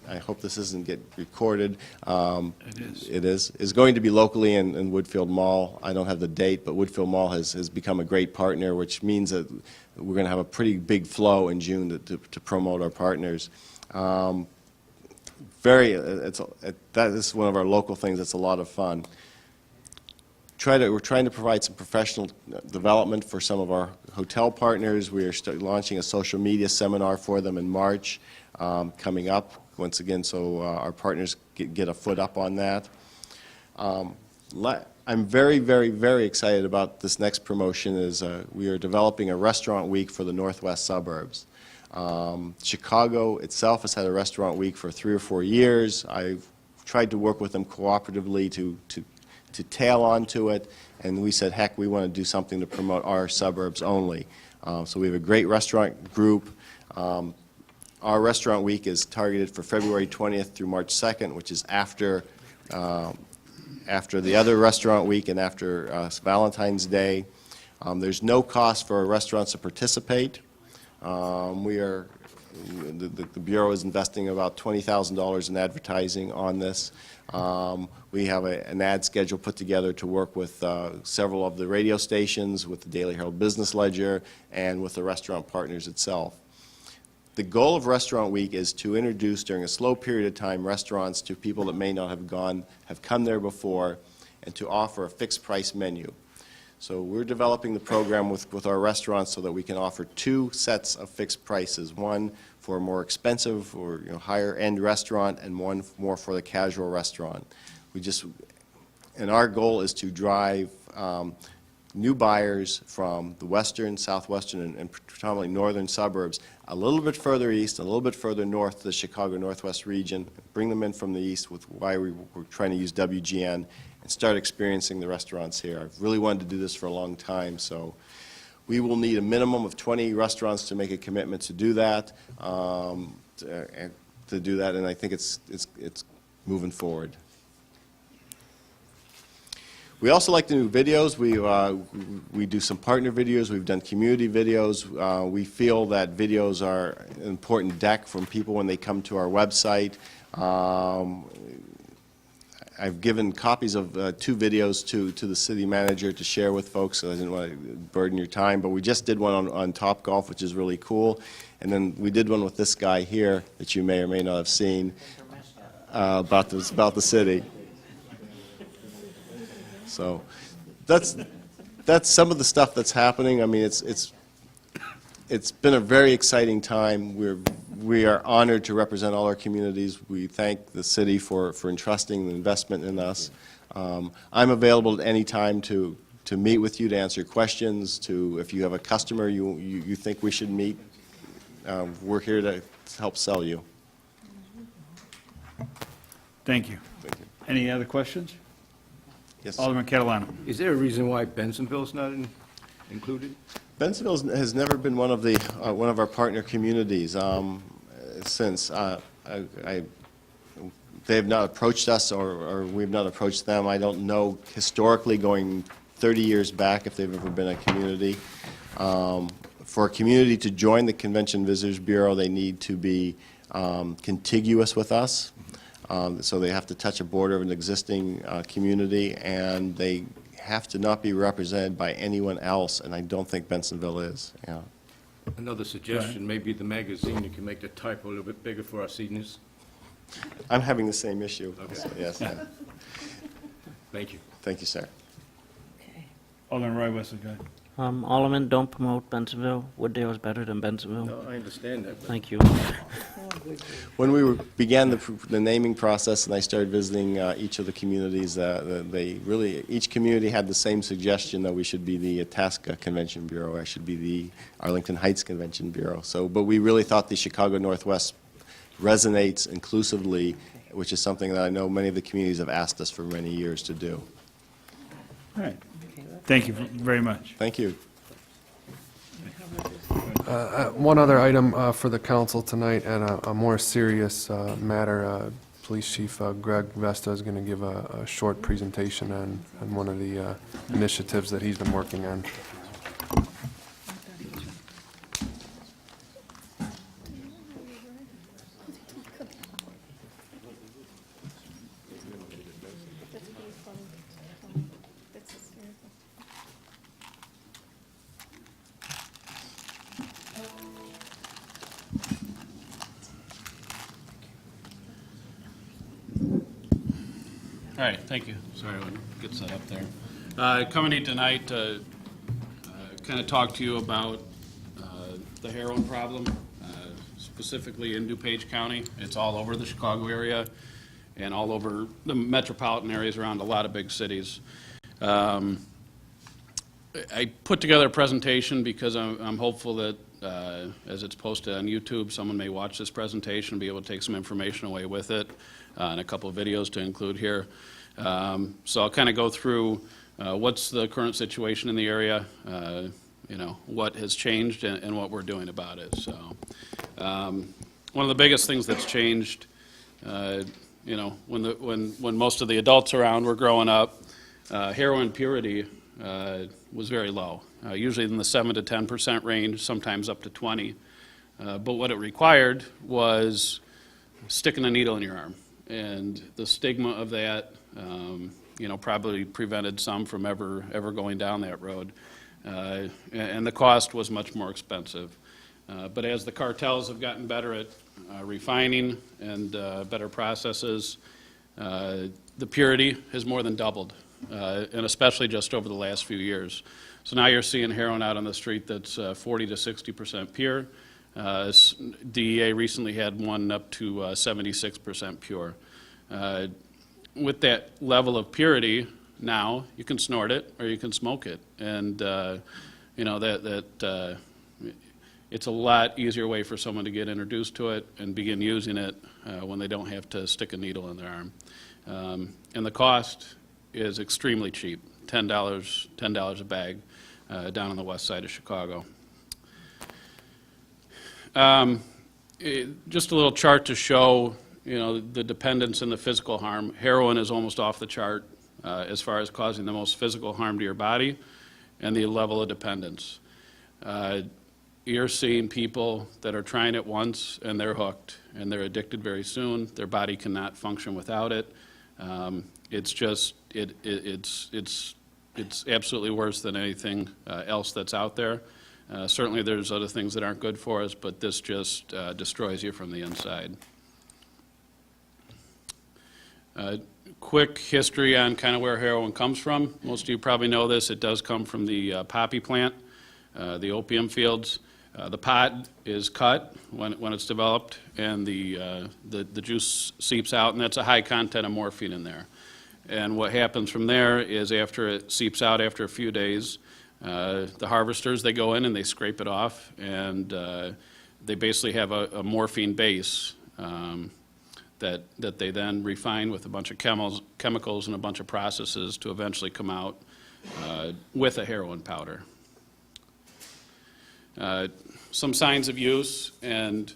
I hope this doesn't get recorded. It is. It's going to be locally in Woodfield Mall. I don't have the date, but Woodfield Mall has become a great partner, which means that we're going to have a pretty big flow in June to promote our partners. That is one of our local things that's a lot of fun. We're trying to provide some professional development for some of our hotel partners. We are launching a social media seminar for them in March coming up, once again, so our partners get a foot up on that. I'm very, very, very excited about this next promotion is we are developing a restaurant week for the northwest suburbs. Chicago itself has had a restaurant week for 3 or 4 years. I've tried to work with them cooperatively to tail onto it, and we said, heck, we want to do something to promote our suburbs only. So we have a great restaurant group. Our restaurant week is targeted for February 20th through March 2nd, which is after the other restaurant week and after Valentine's Day. There's no cost for restaurants to participate. The Bureau is investing about $20,000 in advertising on this. We have an ad schedule put together to work with several of the radio stations, with the Daily Herald Business Ledger, and with the restaurant partners itself. The goal of Restaurant Week is to introduce, during a slow period of time, restaurants to people that may not have come there before, and to offer a fixed price menu. So we're developing the program with our restaurants so that we can offer 2 sets of fixed prices, one for a more expensive or higher end restaurant, and one more for the casual restaurant. And our goal is to drive new buyers from the western, southwestern, and predominantly northern suburbs a little bit further east, a little bit further north to the Chicago Northwest region, bring them in from the east with why we're trying to use WGN, and start experiencing the restaurants here. I've really wanted to do this for a long time, so we will need a minimum of 20 restaurants to make a commitment to do that, and I think it's moving forward. We also like to do videos. We do some partner videos. We've done community videos. We feel that videos are an important deck from people when they come to our website. I've given copies of 2 videos to the city manager to share with folks, so I didn't want to burden your time, but we just did one on Topgolf, which is really cool. And then we did one with this guy here that you may or may not have seen about the city. So that's some of the stuff that's happening. I mean, it's been a very exciting time. We are honored to represent all our communities. We thank the city for entrusting the investment in us. I'm available at any time to meet with you, to answer questions, if you have a customer you think we should meet, we're here to help sell you. Thank you. Thank you. Any other questions? Yes. Alderman Catalano. Is there a reason why Bensenville's not included? Bensenville has never been one of our partner communities since they have not approached us or we've not approached them. I don't know historically going 30 years back if they've ever been a community. For a community to join the Convention Visitors Bureau, they need to be contiguous with us. So they have to touch a border of an existing community, and they have to not be represented by anyone else, and I don't think Bensenville is. Yeah. Another suggestion, maybe the magazine, you can make the type a little bit bigger for our seniors. I'm having the same issue. Okay. So, yes. Yeah. Thank you. Thank you, sir. Alderman Roy Wessel, go ahead. Alderman, don't promote Bensenville. Wooddale is better than Bensenville. No, I understand that, but Thank you. When we began the naming process and I started visiting each of the communities, each community had the same suggestion that we should be the Itasca Convention Bureau, or should be the Arlington Heights Convention Bureau. But we really thought the Chicago Northwest resonates inclusively, which is something that I know many of the communities have asked us for many years to do. All right. Thank you very much. Thank you. One other item for the council tonight, and a more serious matter. Police Chief Greg Vesta is going to give a short presentation on one of the initiatives that he's been working on. All right, thank you. Sorry, I'll get set up there. Coming in tonight to kind of talk to you about the heroin problem, specifically in DuPage County. It's all over the Chicago area. and all over the metropolitan areas around a lot of big cities. I put together a presentation because I'm hopeful that as it's posted on YouTube, someone may watch this presentation and be able to take some information away with it, and a couple of videos to include here. So I'll kind of go through what's the current situation in the area, what has changed and what we're doing about it. So one of the biggest things that's changed, when most of the adults around were growing up, heroin purity was very low, usually in the 7 to 10% range, sometimes up to 20. But what it required was sticking a needle in your arm. And the stigma of that, probably prevented some from ever going down that road. And the cost was much more expensive. But as the cartels have gotten better at refining and better processes, the purity has more than doubled, and especially just over the last few years. So now you're seeing heroin out on the street that's 40 to 60% pure. DEA recently had one up to 76% pure. With that level of purity, now you can snort it or you can smoke it, and it's a lot easier way for someone to get introduced to it and begin using it when they don't have to stick a needle in their arm. And the cost is extremely cheap, $10 a bag down on the west side of Chicago. Just a little chart to show, the dependence and the physical harm. Heroin is almost off the chart as far as causing the most physical harm to your body and the level of dependence. You're seeing people that are trying it once and they're hooked and they're addicted very soon. Their body cannot function without it. It's absolutely worse than anything else that's out there. Certainly there's other things that aren't good for us, but this just destroys you from the inside. Quick history on kind of where heroin comes from. Most of you probably know this. It does come from the poppy plant, the opium fields. The pod is cut when it's developed, and the juice seeps out, and that's a high content of morphine in there. And what happens from there is after it seeps out after a few days, the harvesters, they go in and they scrape it off, and they basically have a morphine base that they then refine with a bunch of chemicals and a bunch of processes to eventually come out with a heroin powder. Some signs of use, and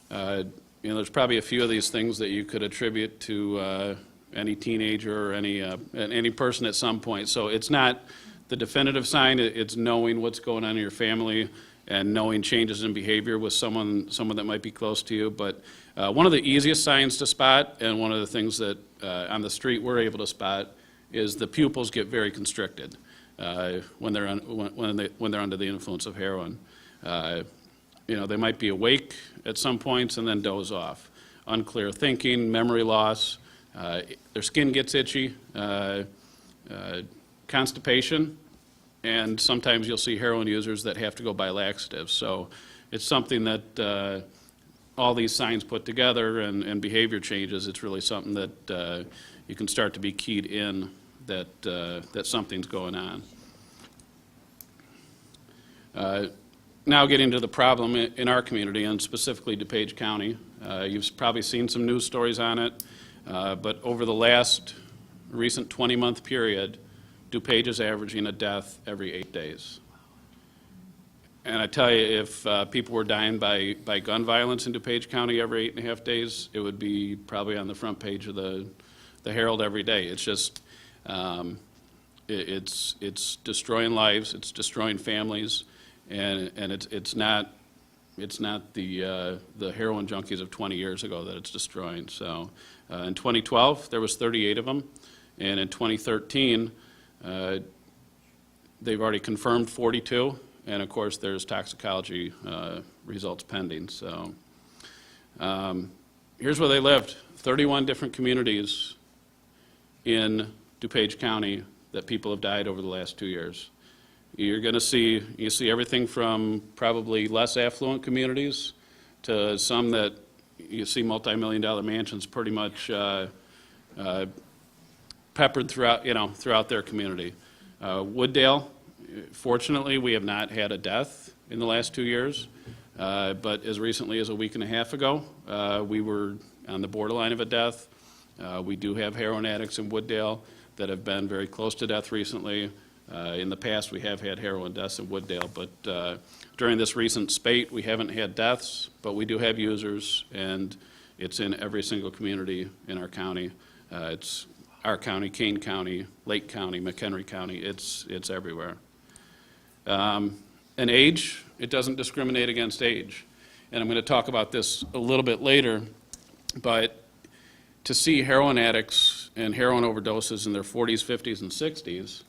there's probably a few of these things that you could attribute to any teenager or any person at some point. So it's not the definitive sign, it's knowing what's going on in your family and knowing changes in behavior with someone that might be close to you. But one of the easiest signs to spot, and one of the things that on the street we're able to spot, is the pupils get very constricted when they're under the influence of heroin. They might be awake at some points and then doze off. Unclear thinking, memory loss, their skin gets itchy, constipation, and sometimes you'll see heroin users that have to go buy laxatives. So it's something that all these signs put together and behavior changes, it's really something that you can start to be keyed in that something's going on. Now getting to the problem in our community, and specifically DuPage County. You've probably seen some news stories on it, but over the last recent 20-month period, DuPage is averaging a death every 8 days. And I tell you, if people were dying by gun violence in DuPage County every 8.5 days, it would be probably on the front page of the Herald every day. It's just, it's destroying lives, it's destroying families, and it's not the heroin junkies of 20 years ago that it's destroying. So in 2012, there was 38 of them, and in 2013, they've already confirmed 42, and of course there's toxicology results pending. So here's where they lived: 31 different communities in DuPage County that people have died over the last 2 years. You're going to see everything from probably less affluent communities to some that you see multi-million-dollar mansions pretty much peppered throughout their community. Wooddale, fortunately, we have not had a death in the last 2 years, but as recently as a week and a half ago, we were on the borderline of a death. We do have heroin addicts in Wooddale that have been very close to death recently. In the past, we have had heroin deaths in Wooddale, but during this recent spate, we haven't had deaths, but we do have users, and it's in every single community in our county. It's our county, Kane County, Lake County, McHenry County, it's everywhere. And age, it doesn't discriminate against age. And I'm going to talk about this a little bit later, but to see heroin addicts and heroin overdoses in their 40s, 50s, and 60s,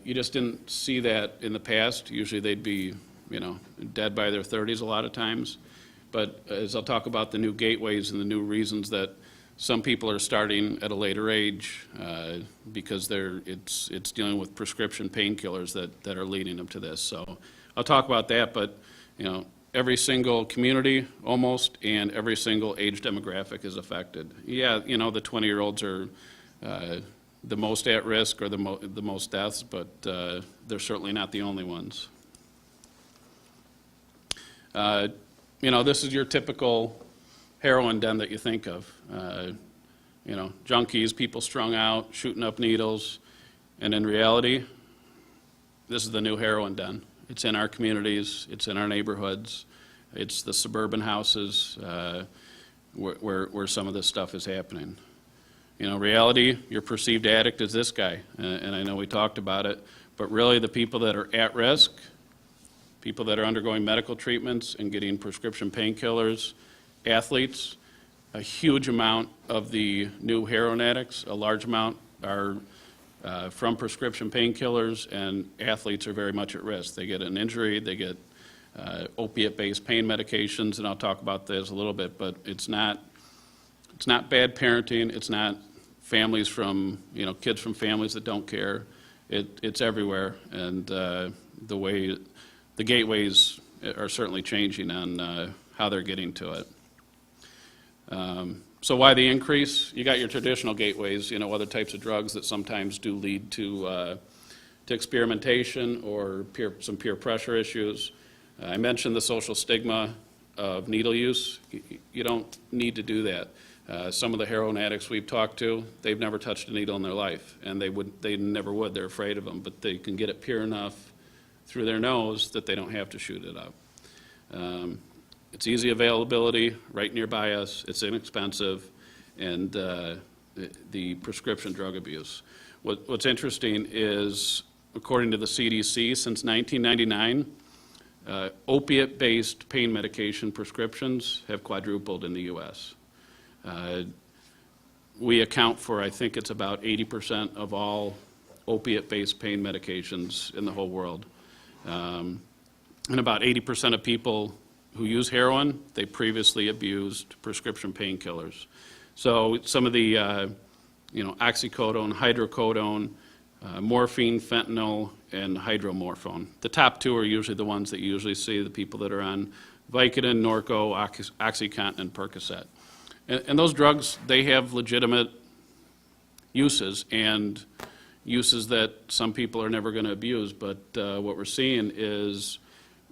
you just didn't see that in the past. Usually they'd be, dead by their 30s a lot of times. But as I'll talk about the new gateways and the new reasons that some people are starting at a later age because it's dealing with prescription painkillers that are leading them to this. So I'll talk about that, but every single community almost and every single age demographic is affected. Yeah, the 20-year-olds are the most at risk or the most deaths, but they're certainly not the only ones. This is your typical heroin den that you think of. Junkies, people strung out, shooting up needles, and in reality, this is the new heroin den. It's in our communities, it's in our neighborhoods, it's the suburban houses where some of this stuff is happening. Reality, your perceived addict is this guy, and I know we talked about it, but really the people that are at risk, people that are undergoing medical treatments and getting prescription painkillers, athletes, a huge amount of the new heroin addicts, a large amount are from prescription painkillers, and athletes are very much at risk. They get an injury, they get opiate-based pain medications, and I'll talk about this a little bit, but it's not bad parenting, it's not families from, kids from families that don't care. It's everywhere, and the gateways are certainly changing on how they're getting to it. So why the increase? You got your traditional gateways, other types of drugs that sometimes do lead to experimentation or some peer pressure issues. I mentioned the social stigma of needle use. You don't need to do that. Some of the heroin addicts we've talked to, they've never touched a needle in their life, and they never would. They're afraid of them, but they can get it pure enough through their nose that they don't have to shoot it up. It's easy availability, right nearby us, it's inexpensive, and the prescription drug abuse. What's interesting is, according to the CDC, since 1999, opiate-based pain medication prescriptions have quadrupled in the U.S. We account for, I think it's about 80% of all opiate-based pain medications in the whole world. And about 80% of people who use heroin, they previously abused prescription painkillers. So some of the, oxycodone, hydrocodone, morphine, fentanyl, and hydromorphone. The top two are usually the ones that you usually see, the people that are on Vicodin, Norco, OxyContin, and Percocet. And those drugs, they have legitimate uses, and uses that some people are never going to abuse, but what we're seeing is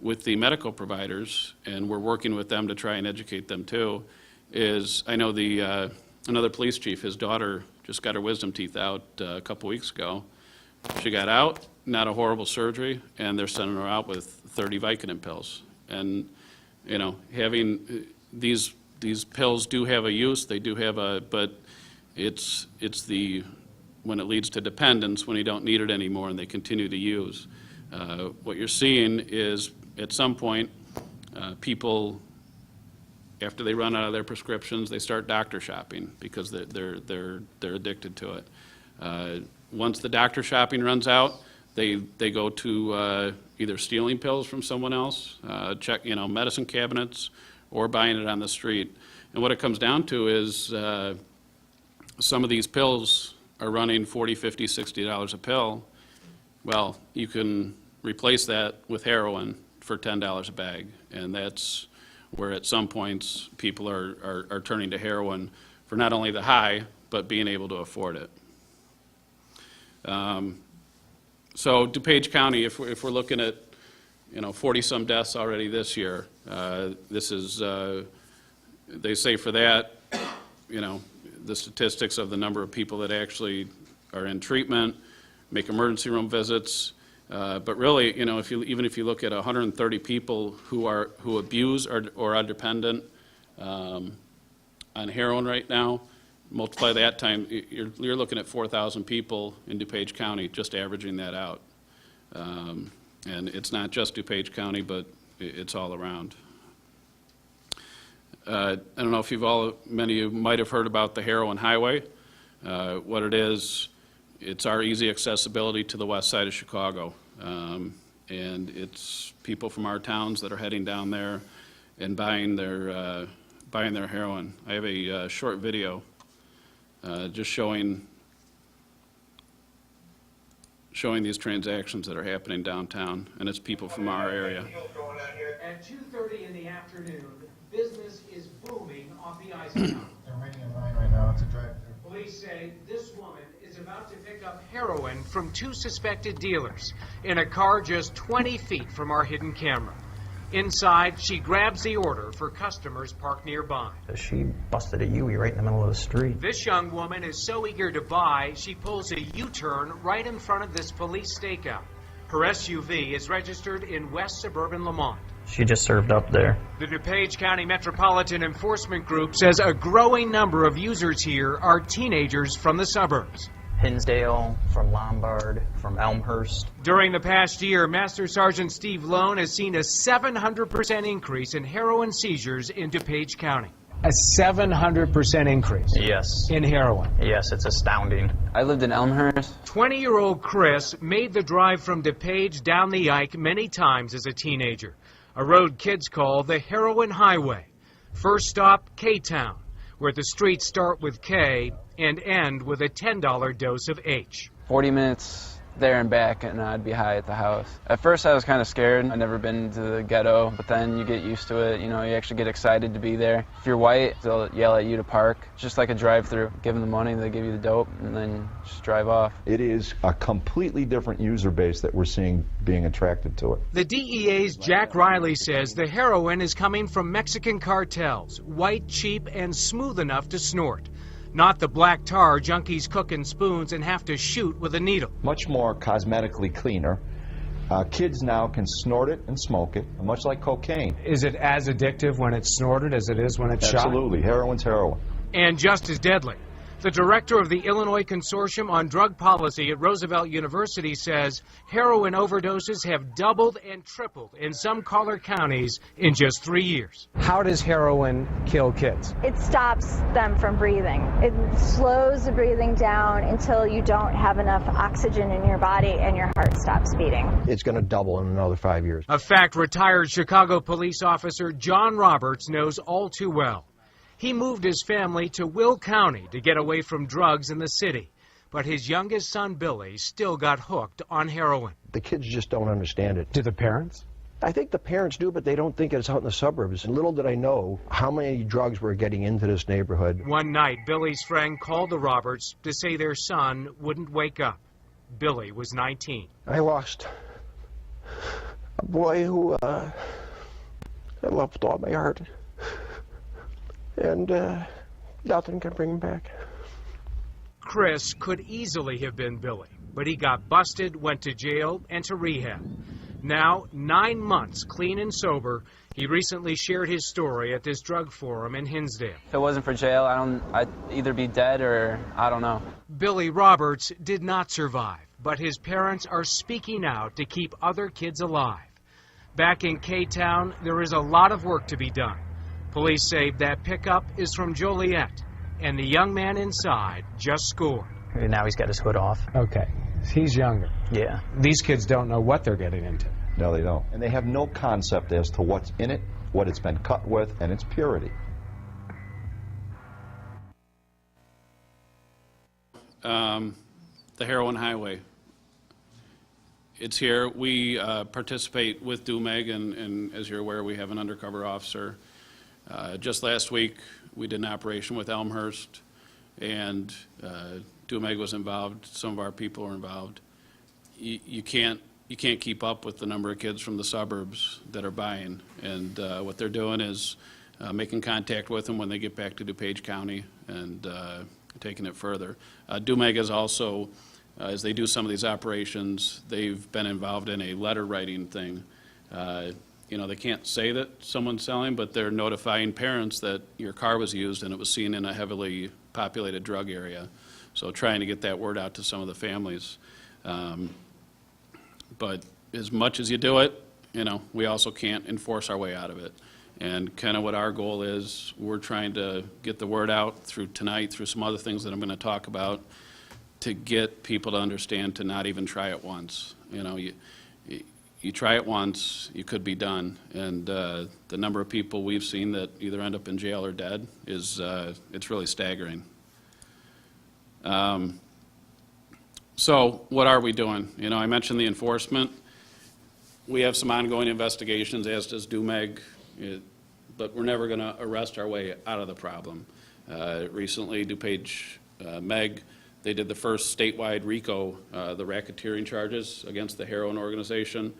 with the medical providers, and we're working with them to try and educate them too, is I know another police chief, his daughter just got her wisdom teeth out a couple weeks ago. She got out, not a horrible surgery, and they're sending her out with 30 Vicodin pills. And, having these pills do have a use, they do have but it's when it leads to dependence, when you don't need it anymore and they continue to use. What you're seeing is, at some point, people, after they run out of their prescriptions, they start doctor shopping because they're addicted to it. Once the doctor shopping runs out, they go to either stealing pills from someone else, medicine cabinets, or buying it on the street. And what it comes down to is some of these pills are running $40, $50, $60 a pill. Well, you can replace that with heroin for $10 a bag, and that's where at some points people are turning to heroin for not only the high, but being able to afford it. So DuPage County, if we're looking at, 40-some deaths already this year, this is, they say for that, the statistics of the number of people that actually are in treatment, make emergency room visits, but really, even if you look at 130 people who abuse or are dependent on heroin right now, multiply that time, you're looking at 4,000 people in DuPage County, just averaging that out. And it's not just DuPage County, but it's all around. I don't know if many of you might have heard about the Heroin Highway. What it is, it's our easy accessibility to the west side of Chicago. And it's people from our towns that are heading down there and buying their heroin. I have a short video just showing these transactions that are happening downtown, and it's people from our area. At 2:30 in the afternoon, business is booming off the Eisenhower. They're waiting in line right now. It's a drive-through. Police say this woman is about to pick up heroin from 2 suspected dealers in a car just 20 feet from our hidden camera. Inside, she grabs the order for customers parked nearby. She busted a Yui right in the middle of the street. This young woman is so eager to buy, she pulls a U-turn right in front of this police stakeout. Her SUV is registered in West Suburban Lamont. She just served up there. The DuPage County Metropolitan Enforcement Group says a growing number of users here are teenagers from the suburbs. Hinsdale, from Lombard, from Elmhurst. During the past year, Master Sergeant Steve Lone has seen a 700% increase in heroin seizures in DuPage County. A 700% increase? Yes. In heroin? Yes, it's astounding. I lived in Elmhurst. 20-year-old Chris made the drive from DuPage down the Ike many times as a teenager. A road kids call the Heroin Highway. First stop, K-Town, where the streets start with K and end with a $10 dose of H. 40 minutes there and back, and I'd be high at the house. At first, I was kind of scared. I'd never been to the ghetto, but then you get used to it. You actually get excited to be there. If you're white, they'll yell at you to park. It's just like a drive-through. Give them the money, they give you the dope, and then just drive off. It is a completely different user base that we're seeing being attracted to it. The DEA's Jack Riley says the heroin is coming from Mexican cartels, white, cheap, and smooth enough to snort. Not the black tar junkies cook in spoons and have to shoot with a needle. Much more cosmetically cleaner. Kids now can snort it and smoke it, much like cocaine. Is it as addictive when it's snorted as it is when it's shot? Absolutely. Heroin's heroin. And just as deadly. The director of the Illinois Consortium on Drug Policy at Roosevelt University says heroin overdoses have doubled and tripled in some collar counties in just 3 years. How does heroin kill kids? It stops them from breathing. It slows the breathing down until you don't have enough oxygen in your body and your heart stops beating. It's going to double in another 5 years. A fact retired Chicago police officer John Roberts knows all too well. He moved his family to Will County to get away from drugs in the city. But his youngest son, Billy, still got hooked on heroin. The kids just don't understand it. Do the parents? I think the parents do, but they don't think it's out in the suburbs. And little did I know how many drugs were getting into this neighborhood. One night, Billy's friend called the Roberts to say their son wouldn't wake up. Billy was 19. I lost a boy who I loved with all my heart. And nothing can bring him back. Chris could easily have been Billy, but he got busted, went to jail, and to rehab. Now, 9 months clean and sober, he recently shared his story at this drug forum in Hinsdale. If it wasn't for jail, I'd either be dead or I don't know. Billy Roberts did not survive, but his parents are speaking out to keep other kids alive. Back in K-Town, there is a lot of work to be done. Police say that pickup is from Joliet, and the young man inside just scored. And now he's got his hood off. Okay, he's younger. Yeah. These kids don't know what they're getting into. No, they don't. And they have no concept as to what's in it, what it's been cut with, and its purity. The Heroin Highway. It's here. We participate with DUMEG, and as you're aware, we have an undercover officer. Just last week, we did an operation with Elmhurst, and Dumeg was involved, some of our people were involved. You can't keep up with the number of kids from the suburbs that are buying, and what they're doing is making contact with them when they get back to DuPage County and taking it further. Dumeg is also, as they do some of these operations, they've been involved in a letter writing thing. You know, they can't say that someone's selling, but they're notifying parents that your car was used and it was seen in a heavily populated drug area. So trying to get that word out to some of the families. But as much as you do it, you know, we also can't enforce our way out of it. And kind of what our goal is, we're trying to get the word out through tonight, through some other things that I'm going to talk about, to get people to understand to not even try it once. You know, you try it once, you could be done. And the number of people we've seen that either end up in jail or dead is, it's really staggering. So what are we doing? You know, I mentioned the enforcement. We have some ongoing investigations, as does Dumeg, but we're never going to arrest our way out of the problem. Recently, DuPage Meg, they did the first statewide RICO, the racketeering charges against the heroin organization.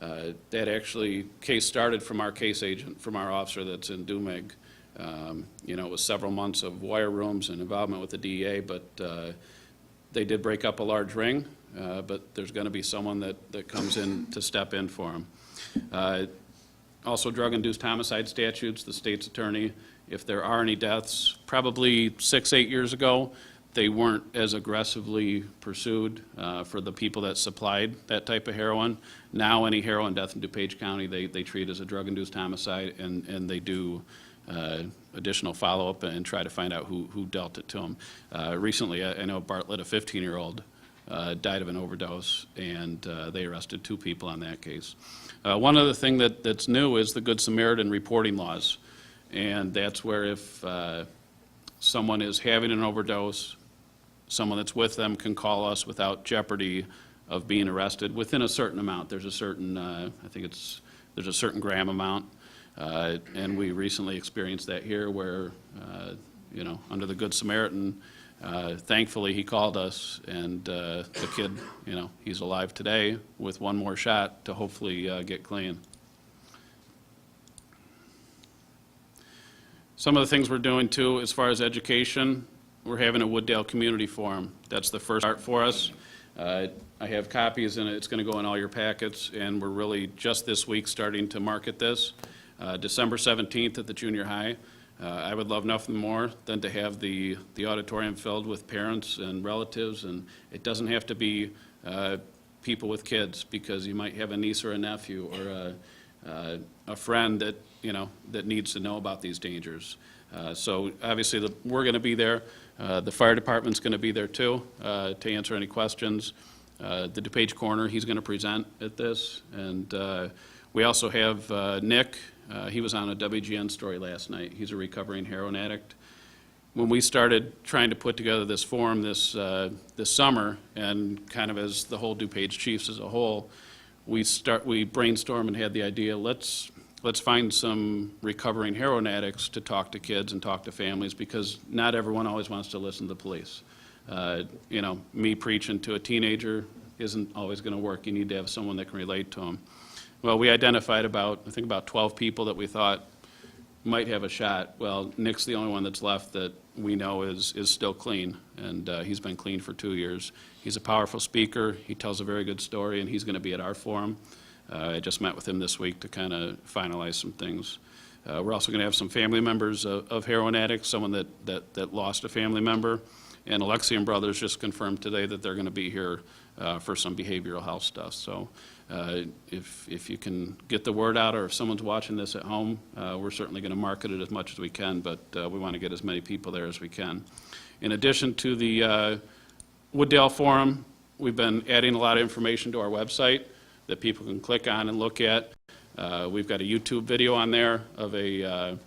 That actually case started from our case agent, from our officer that's in Dumeg. You know, it was several months of wire rooms and involvement with the DEA, but they did break up a large ring, but there's going to be someone that comes in to step in for them. Also, drug-induced homicide statutes, the state's attorney, if there are any deaths, probably 6-8 years ago, they weren't as aggressively pursued for the people that supplied that type of heroin. Now, any heroin death in DuPage County, they treat as a drug-induced homicide, and they do additional follow-up and try to find out who dealt it to them. Recently, I know Bartlett, a 15-year-old, died of an overdose, and they arrested 2 people on that case. One other thing that's new is the Good Samaritan reporting laws, and that's where if someone is having an overdose, someone that's with them can call us without jeopardy of being arrested within a certain amount. There's a certain, I think there's a certain gram amount. And we recently experienced that here where, you know, under the Good Samaritan, thankfully he called us, and the kid, you know, he's alive today with one more shot to hopefully get clean. Some of the things we're doing too, as far as education, we're having a Wooddale Community Forum. That's the first start for us. I have copies, and it's going to go in all your packets, and we're really just this week starting to market this. December 17th at the junior high. I would love nothing more than to have the auditorium filled with parents and relatives, and it doesn't have to be people with kids, because you might have a niece or a nephew or a friend that, you know, that needs to know about these dangers. So obviously we're going to be there. The fire department's going to be there too to answer any questions. The DuPage Coroner, he's going to present at this, and we also have Nick. He was on a WGN story last night. He's a recovering heroin addict. When we started trying to put together this forum this summer, and kind of as the whole DuPage Chiefs as a whole, we brainstormed and had the idea, let's find some recovering heroin addicts to talk to kids and talk to families, because not everyone always wants to listen to the police. You know, me preaching to a teenager isn't always going to work. You need to have someone that can relate to them. Well, we identified about 12 people that we thought might have a shot. Well, Nick's the only one that's left that we know is still clean, and he's been clean for 2 years. He's a powerful speaker. He tells a very good story, and he's going to be at our forum. I just met with him this week to kind of finalize some things. We're also going to have some family members of heroin addicts, someone that lost a family member. And Alexian Brothers just confirmed today that they're going to be here for some behavioral health stuff. So if you can get the word out, or if someone's watching this at home, we're certainly going to market it as much as we can, but we want to get as many people there as we can. In addition to the Wooddale Forum, we've been adding a lot of information to our website that people can click on and look at. We've got a YouTube video on there of an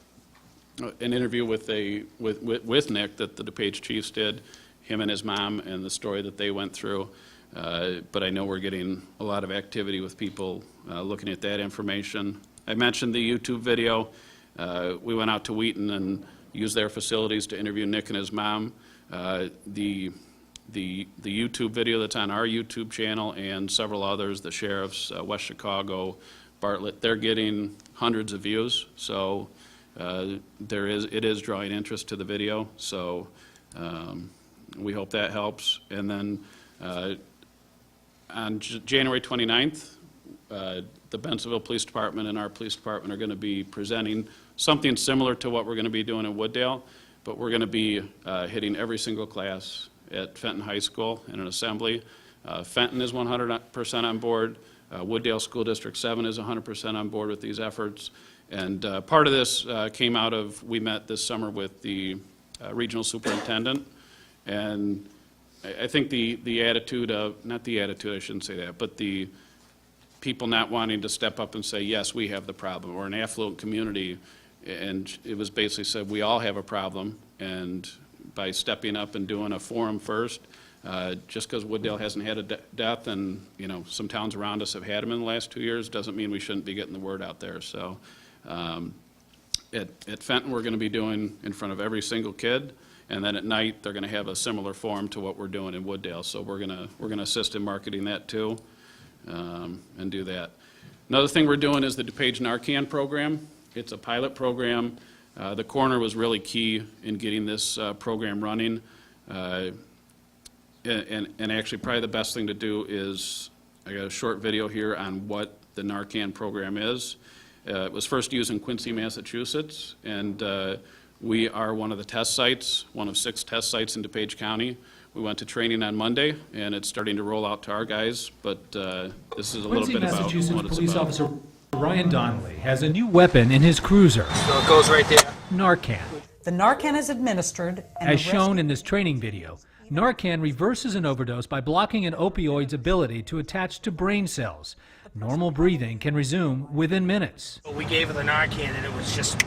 interview with Nick that the DuPage Chiefs did, him and his mom, and the story that they went through. But I know we're getting a lot of activity with people looking at that information. I mentioned the YouTube video. We went out to Wheaton and used their facilities to interview Nick and his mom. The YouTube video that's on our YouTube channel and several others, the sheriffs, West Chicago, Bartlett, they're getting hundreds of views. So it is drawing interest to the video. So we hope that helps. And then on January 29th, the Bensenville Police Department and our police department are going to be presenting something similar to what we're going to be doing in Wooddale, but we're going to be hitting every single class at Fenton High School in an assembly. Fenton is 100% on board. Wooddale School District 7 is 100% on board with these efforts. And part of this came out of, we met this summer with the regional superintendent, and I think the attitude of, not the attitude, I shouldn't say that, but the people not wanting to step up and say, yes, we have the problem. We're an affluent community, and it was basically said, we all have a problem, and by stepping up and doing a forum first, just because Wooddale hasn't had a death, and some towns around us have had them in the last 2 years, doesn't mean we shouldn't be getting the word out there. So at Fenton, we're going to be doing in front of every single kid, and then at night they're going to have a similar forum to what we're doing in Wooddale. So we're going to assist in marketing that too, and do that. Another thing we're doing is the DuPage Narcan program. It's a pilot program. The coroner was really key in getting this program running. And actually, probably the best thing to do is, I got a short video here on what the Narcan program is. It was first used in Quincy, Massachusetts, and we are one of the test sites, one of 6 test sites in DuPage County. We went to training on Monday, and it's starting to roll out to our guys, but this is a little bit about what it's about. Police Officer Ryan Donnelly has a new weapon in his cruiser. So it goes right there. Narcan. The Narcan is administered, and As shown in this training video, Narcan reverses an overdose by blocking an opioid's ability to attach to brain cells. Normal breathing can resume within minutes. we gave her the Narcan, and it was just...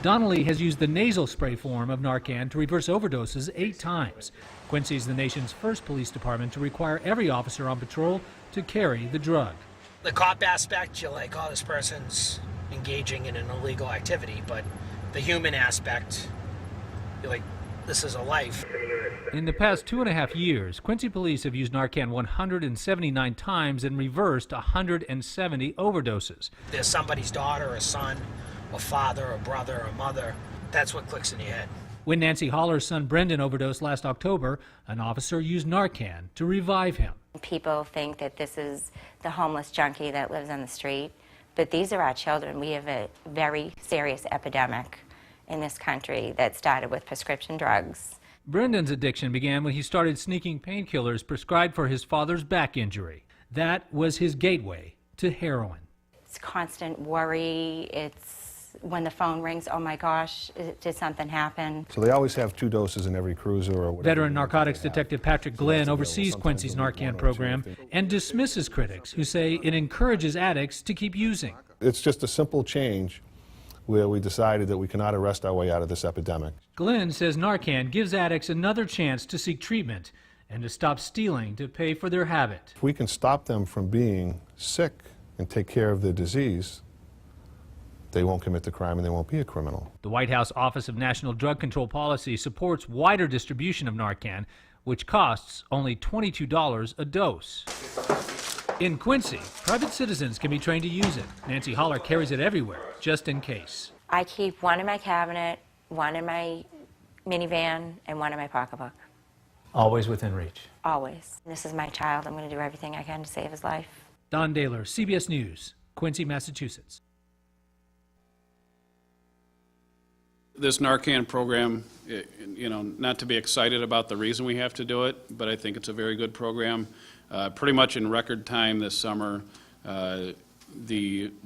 Donnelly has used the nasal spray form of Narcan to reverse overdoses 8 times. Quincy is the nation's first police department to require every officer on patrol to carry the drug. The cop aspect, you're like, oh, this person's engaging in an illegal activity, but the human aspect, you're like, this is a life. In the past 2.5 years, Quincy police have used Narcan 179 times and reversed 170 overdoses. There's somebody's daughter or son or father or brother or mother. That's what clicks in your head. When Nancy Holler's son Brendan overdosed last October, an officer used Narcan to revive him. People think that this is the homeless junkie that lives on the street, but these are our children. We have a very serious epidemic in this country that started with prescription drugs. Brendan's addiction began when he started sneaking painkillers prescribed for his father's back injury. That was his gateway to heroin. It's constant worry. It's when the phone rings, oh my gosh, did something happen? So they always have 2 doses in every cruiser or whatever. Veteran narcotics detective Patrick Glenn oversees Quincy's Narcan program and dismisses critics who say it encourages addicts to keep using. It's just a simple change where we decided that we cannot arrest our way out of this epidemic. Glenn says Narcan gives addicts another chance to seek treatment and to stop stealing to pay for their habit. If we can stop them from being sick and take care of their disease, they won't commit the crime and they won't be a criminal. The White House Office of National Drug Control Policy supports wider distribution of Narcan, which costs only $22 a dose. In Quincy, private citizens can be trained to use it. Nancy Holler carries it everywhere, just in case. I keep one in my cabinet, one in my minivan, and one in my pocketbook. Always within reach. Always. This is my child. I'm going to do everything I can to save his life. Don Daler, CBS News, Quincy, Massachusetts. This Narcan program, not to be excited about the reason we have to do it, but I think it's a very good program. Pretty much in record time this summer, the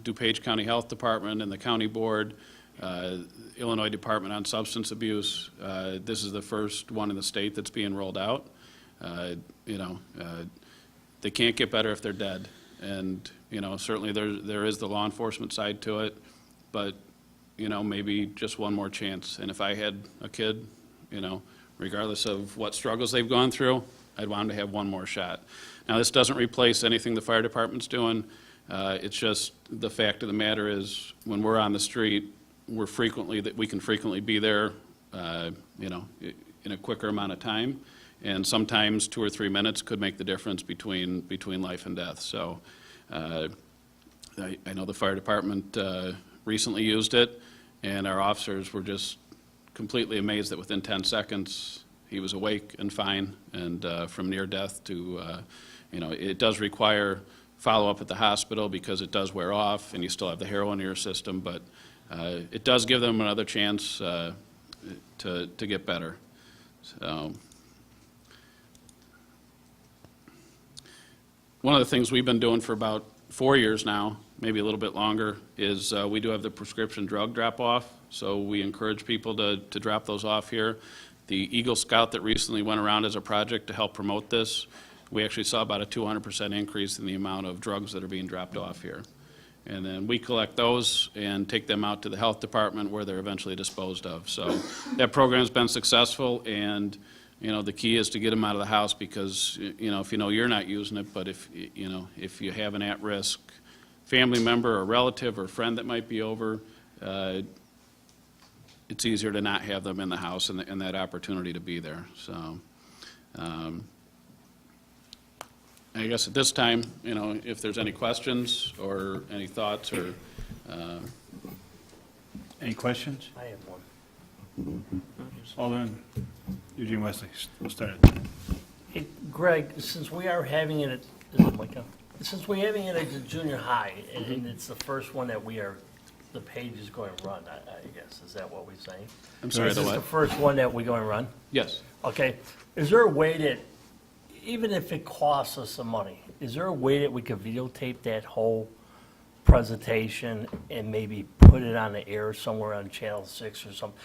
DuPage County Health Department and the County Board, Illinois Department on Substance Abuse, this is the first one in the state that's being rolled out. They can't get better if they're dead. And, certainly there is the law enforcement side to it, but maybe just one more chance. And if I had a kid, regardless of what struggles they've gone through, I'd want them to have one more shot. Now, this doesn't replace anything the fire department's doing. It's just the fact of the matter is when we're on the street, we can frequently be there. in a quicker amount of time, and sometimes 2 or 3 minutes could make the difference between life and death. So I know the fire department recently used it, and our officers were just completely amazed that within 10 seconds he was awake and fine, and from near death to, it does require follow-up at the hospital because it does wear off and you still have the heroin in your system, but it does give them another chance to get better. So one of the things we've been doing for about 4 years now, maybe a little bit longer, is we do have the prescription drug drop-off, so we encourage people to drop those off here. The Eagle Scout that recently went around as a project to help promote this, we actually saw about a 200% increase in the amount of drugs that are being dropped off here. And then we collect those and take them out to the health department where they're eventually disposed of. So that program's been successful, and the key is to get them out of the house because, if you know you're not using it, but if you have an at-risk family member or relative or friend that might be over, it's easier to not have them in the house and that opportunity to be there. So I guess at this time, if there's any questions or any thoughts or... Any questions? I have one. Alderman Eugene Wesley, we'll start at Hey, Greg, since we are having it at, since we're having it at the junior high, and it's the first one that the page is going to run, I guess, is that what we're saying? I'm sorry, Is the this what? the first one that we're going to run? Yes. Okay, is there a way that, even if it costs us some money, is there a way that we could videotape that whole presentation and maybe put it on the air somewhere on Channel 6 or something?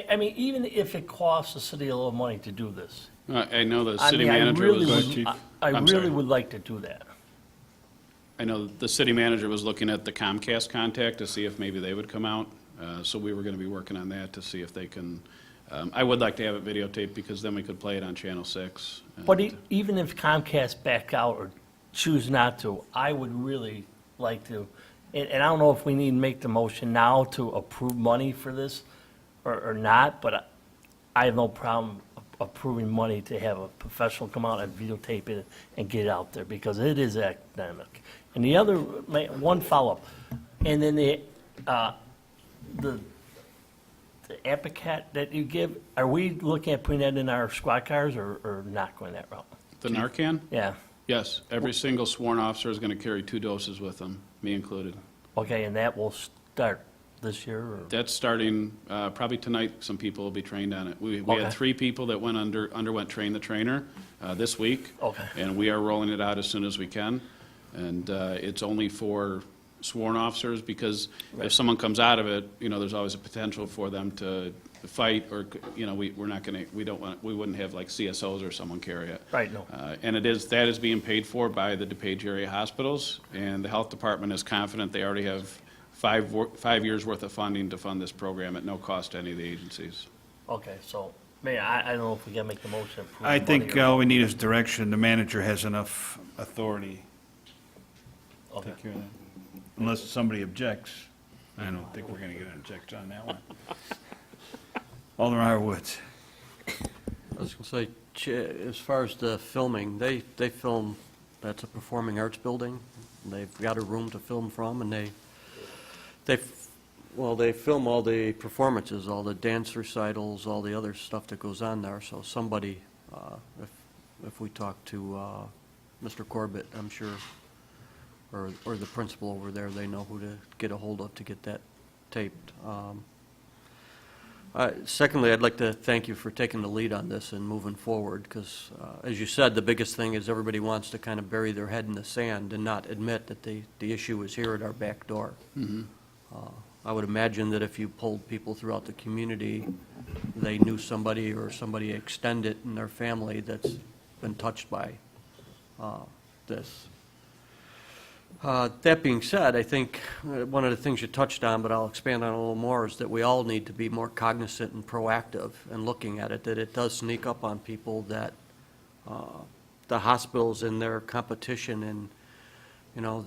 I mean, even if it costs the city a little money to do this. I know the I city mean, manager was... I I'm sorry. really would like to do that. I know the city manager was looking at the Comcast contact to see if maybe they would come out. So we were going to be working on that to see if they can... I would like to have it videotaped because then we could play it on Channel 6. But even if Comcast back out or choose not to, I would really like to, and I don't know if we need to make the motion now to approve money for this or not, but I have no problem approving money to have a professional come out and videotape it and get it out there because it is academic. And the other, one follow-up, and then the Apicat that you give, are we looking at putting that in our squad cars or not going that route? The Narcan? Yeah. Yes. Every single sworn officer is going to carry 2 doses with them, me included. Okay, and that will start this year? Or? That's starting probably tonight. Some people will be trained on it. We Okay. had 3 people that underwent Train the Trainer this week. Okay. And we are rolling it out as soon as we can. And it's only for sworn officers because if someone comes out of it, there's always a potential for them to fight or, we're not going to, we wouldn't have like CSOs or someone carry it. Right, no. And that is being paid for by the DuPage area hospitals, and the health department is confident they already have 5 years worth of funding to fund this program at no cost to any of the agencies. Okay, so, man, I don't know if we can make the motion. approve I the think money or- all we need is direction. The manager has enough authority to Okay. take care of that. Unless somebody objects. I don't think we're going to get an objection on that one. Alderman Howard Woods. I was going to say, as far as the filming, they film, that's a performing arts building. They've got a room to film from, and they film all the performances, all the dance recitals, all the other stuff that goes on there. So somebody, if we talk to Mr. Corbett, I'm sure, or the principal over there, they know who to get a hold of to get that taped. Secondly, I'd like to thank you for taking the lead on this and moving forward, because, as you said, the biggest thing is everybody wants to kind of bury their head in the sand and not admit that the issue is here at our back door. Mhm. I would imagine that if you polled people throughout the community, they knew somebody or somebody extended in their family that's been touched by this. That being said, I think one of the things you touched on, but I'll expand on it a little more, is that we all need to be more cognizant and proactive in looking at it, that it does sneak up on people, that the hospitals and their competition and,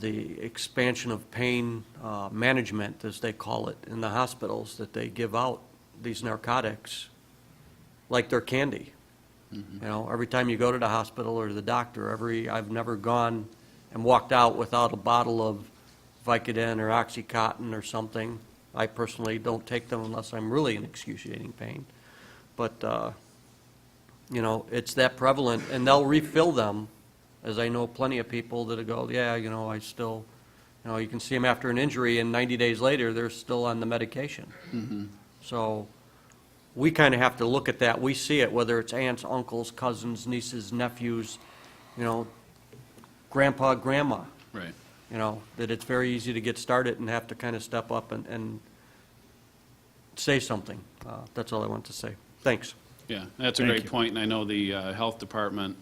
the expansion of pain management, as they call it, in the hospitals, that they give out these narcotics like they're candy. You know, every time you go to the hospital or the doctor, I've never gone and walked out without a bottle of Vicodin or Oxycontin or something. I personally don't take them unless I'm really in excruciating pain. But, you know, it's that prevalent, and they'll refill them, as I know plenty of people that go, yeah, you know, I still, you know, you can see them after an injury, and 90 days later, they're still on the medication. So we kind of have to look at that. We see it, whether it's aunts, uncles, cousins, nieces, nephews, you know, grandpa, grandma. Right. You know, that it's very easy to get started and have to kind of step up and say something. That's all I want to say. Thanks. Yeah, that's a Thank great you. point, and I know the health department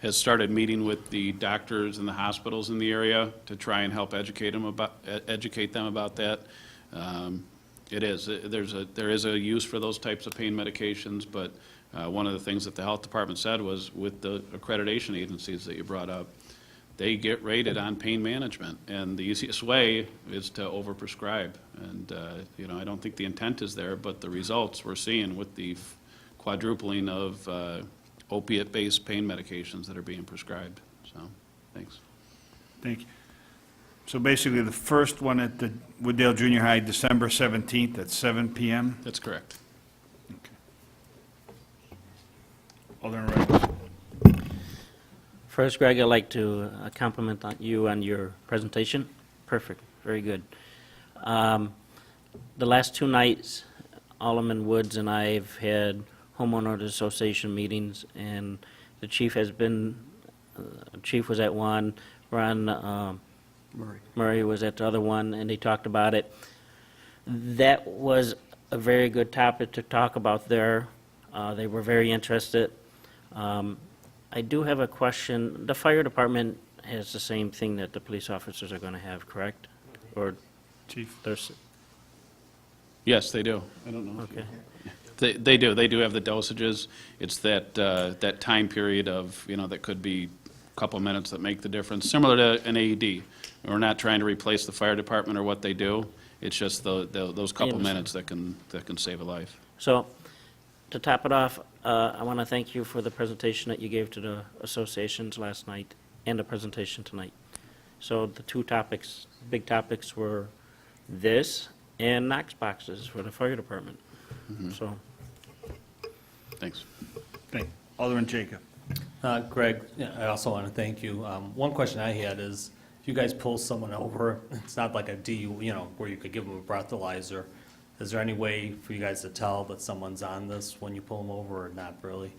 has started meeting with the doctors and the hospitals in the area to try and help educate them about that. There is a use for those types of pain medications, but one of the things that the health department said was with the accreditation agencies that you brought up, they get rated on pain management, and the easiest way is to overprescribe. And you know, I don't think the intent is there, but the results we're seeing with the quadrupling of opiate-based pain medications that are being prescribed. So, thanks. Thank you. So basically, the first one at the Wooddale Junior High, December 17th at 7 p.m.? That's correct. Alderman Reynolds. First, Greg, I'd like to compliment on you on your presentation. Perfect, very good. The last 2 nights, Alderman Woods and I have had homeowners association meetings, and the chief has been, chief was at one, Ron Murray was at the other one, and they talked about it. That was a very good topic to talk about there. They were very interested. I do have a question. The fire department has the same thing that the police officers are going to have, correct? Or Chief? There's, Yes, they do. I don't know. okay. They do. They do have the dosages. It's that time period of, you know, that could be a couple minutes that make the difference, similar to an AED. We're not trying to replace the fire department or what they do. It's just those couple understand. minutes that can save a life. So, to top it off, I want to thank you for the presentation that you gave to the associations last night and the presentation tonight. So the 2 topics, big topics were this and Knox boxes for the fire department. So, thanks. Thank you. Alderman Jacob. Greg, yeah, I also want to thank you. One question I had is, if you guys pull someone over, it's not like a DU, you know, where you could give them a breathalyzer. Is there any way for you guys to tell that someone's on this when you pull them over, or not really?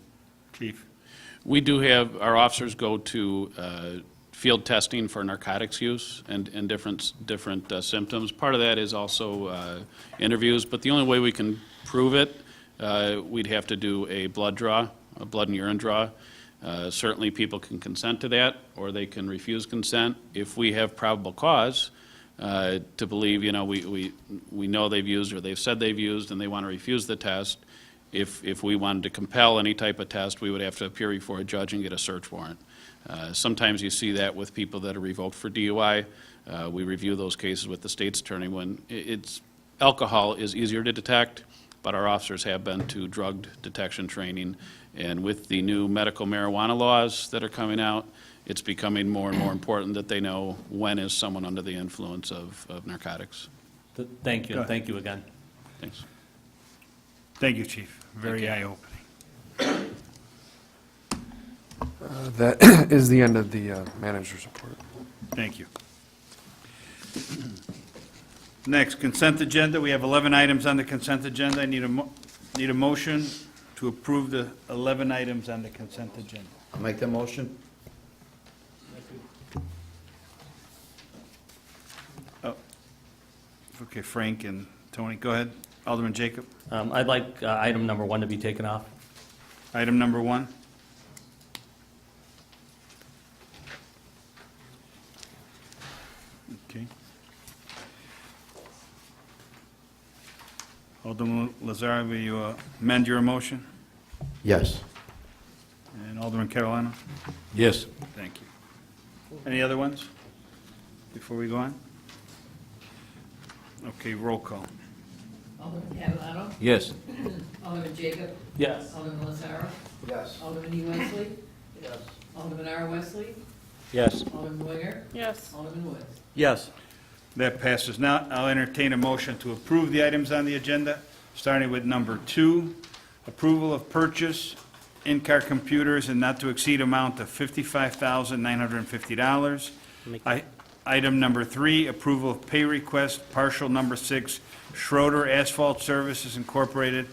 Chief? We do have, our officers go to field testing for narcotics use and different symptoms. Part of that is also interviews, but the only way we can prove it, we'd have to do a blood draw, a blood and urine draw. Certainly people can consent to that, or they can refuse consent. If we have probable cause to believe, you know, we know they've used or they've said they've used and they want to refuse the test, if we wanted to compel any type of test, we would have to appear before a judge and get a search warrant. Sometimes you see that with people that are revoked for DUI. We review those cases with the state's attorney when alcohol is easier to detect, but our officers have been to drug detection training. And with the new medical marijuana laws that are coming out, it's becoming more and more important that they know when is someone under the influence of narcotics. Thank you, and thank you again. Thanks. Thank you, Chief. Very eye-opening. That is the end of the manager's report. Thank you. Next, consent agenda. We have 11 items on the consent agenda. I need a motion to approve the 11 items on the consent agenda. I'll make the motion. Oh, okay, Frank and Tony, go ahead. Alderman Jacob. I'd like item number 1 to be taken off. Item number 1. Okay. Alderman Lazar, will you amend your motion? Yes. And Alderman Carolina? Yes. Thank you. Any other ones before we go on? Okay, roll call. Alderman Catalano? Yes. Alderman Jacob? Yes. Alderman Lazara? Yes. Alderman E. Wesley? Yes. Alderman R. Wesley? Yes. Alderman Winger? Yes. Alderman Woods? Yes. That passes. Now, I'll entertain a motion to approve the items on the agenda, starting with number 2, approval of purchase in-car computers and not to exceed amount of $55,950. Item number 3, approval of pay request, partial number 6, Schroeder Asphalt Services Incorporated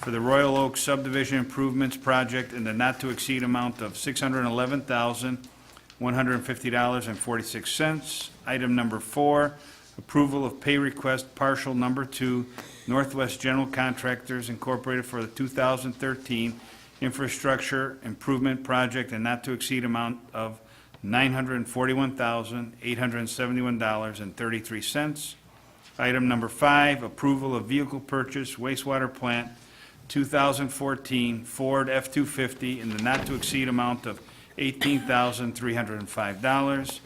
for the Royal Oak Subdivision Improvements Project in the not to exceed amount of $611,150.46. Item number 4, approval of pay request, partial number 2, Northwest General Contractors Incorporated for the 2013 Infrastructure Improvement Project and not to exceed amount of $941,871.33. Item number 5, approval of vehicle purchase, wastewater plant, 2014 Ford F-250 in the not to exceed amount of $18,305.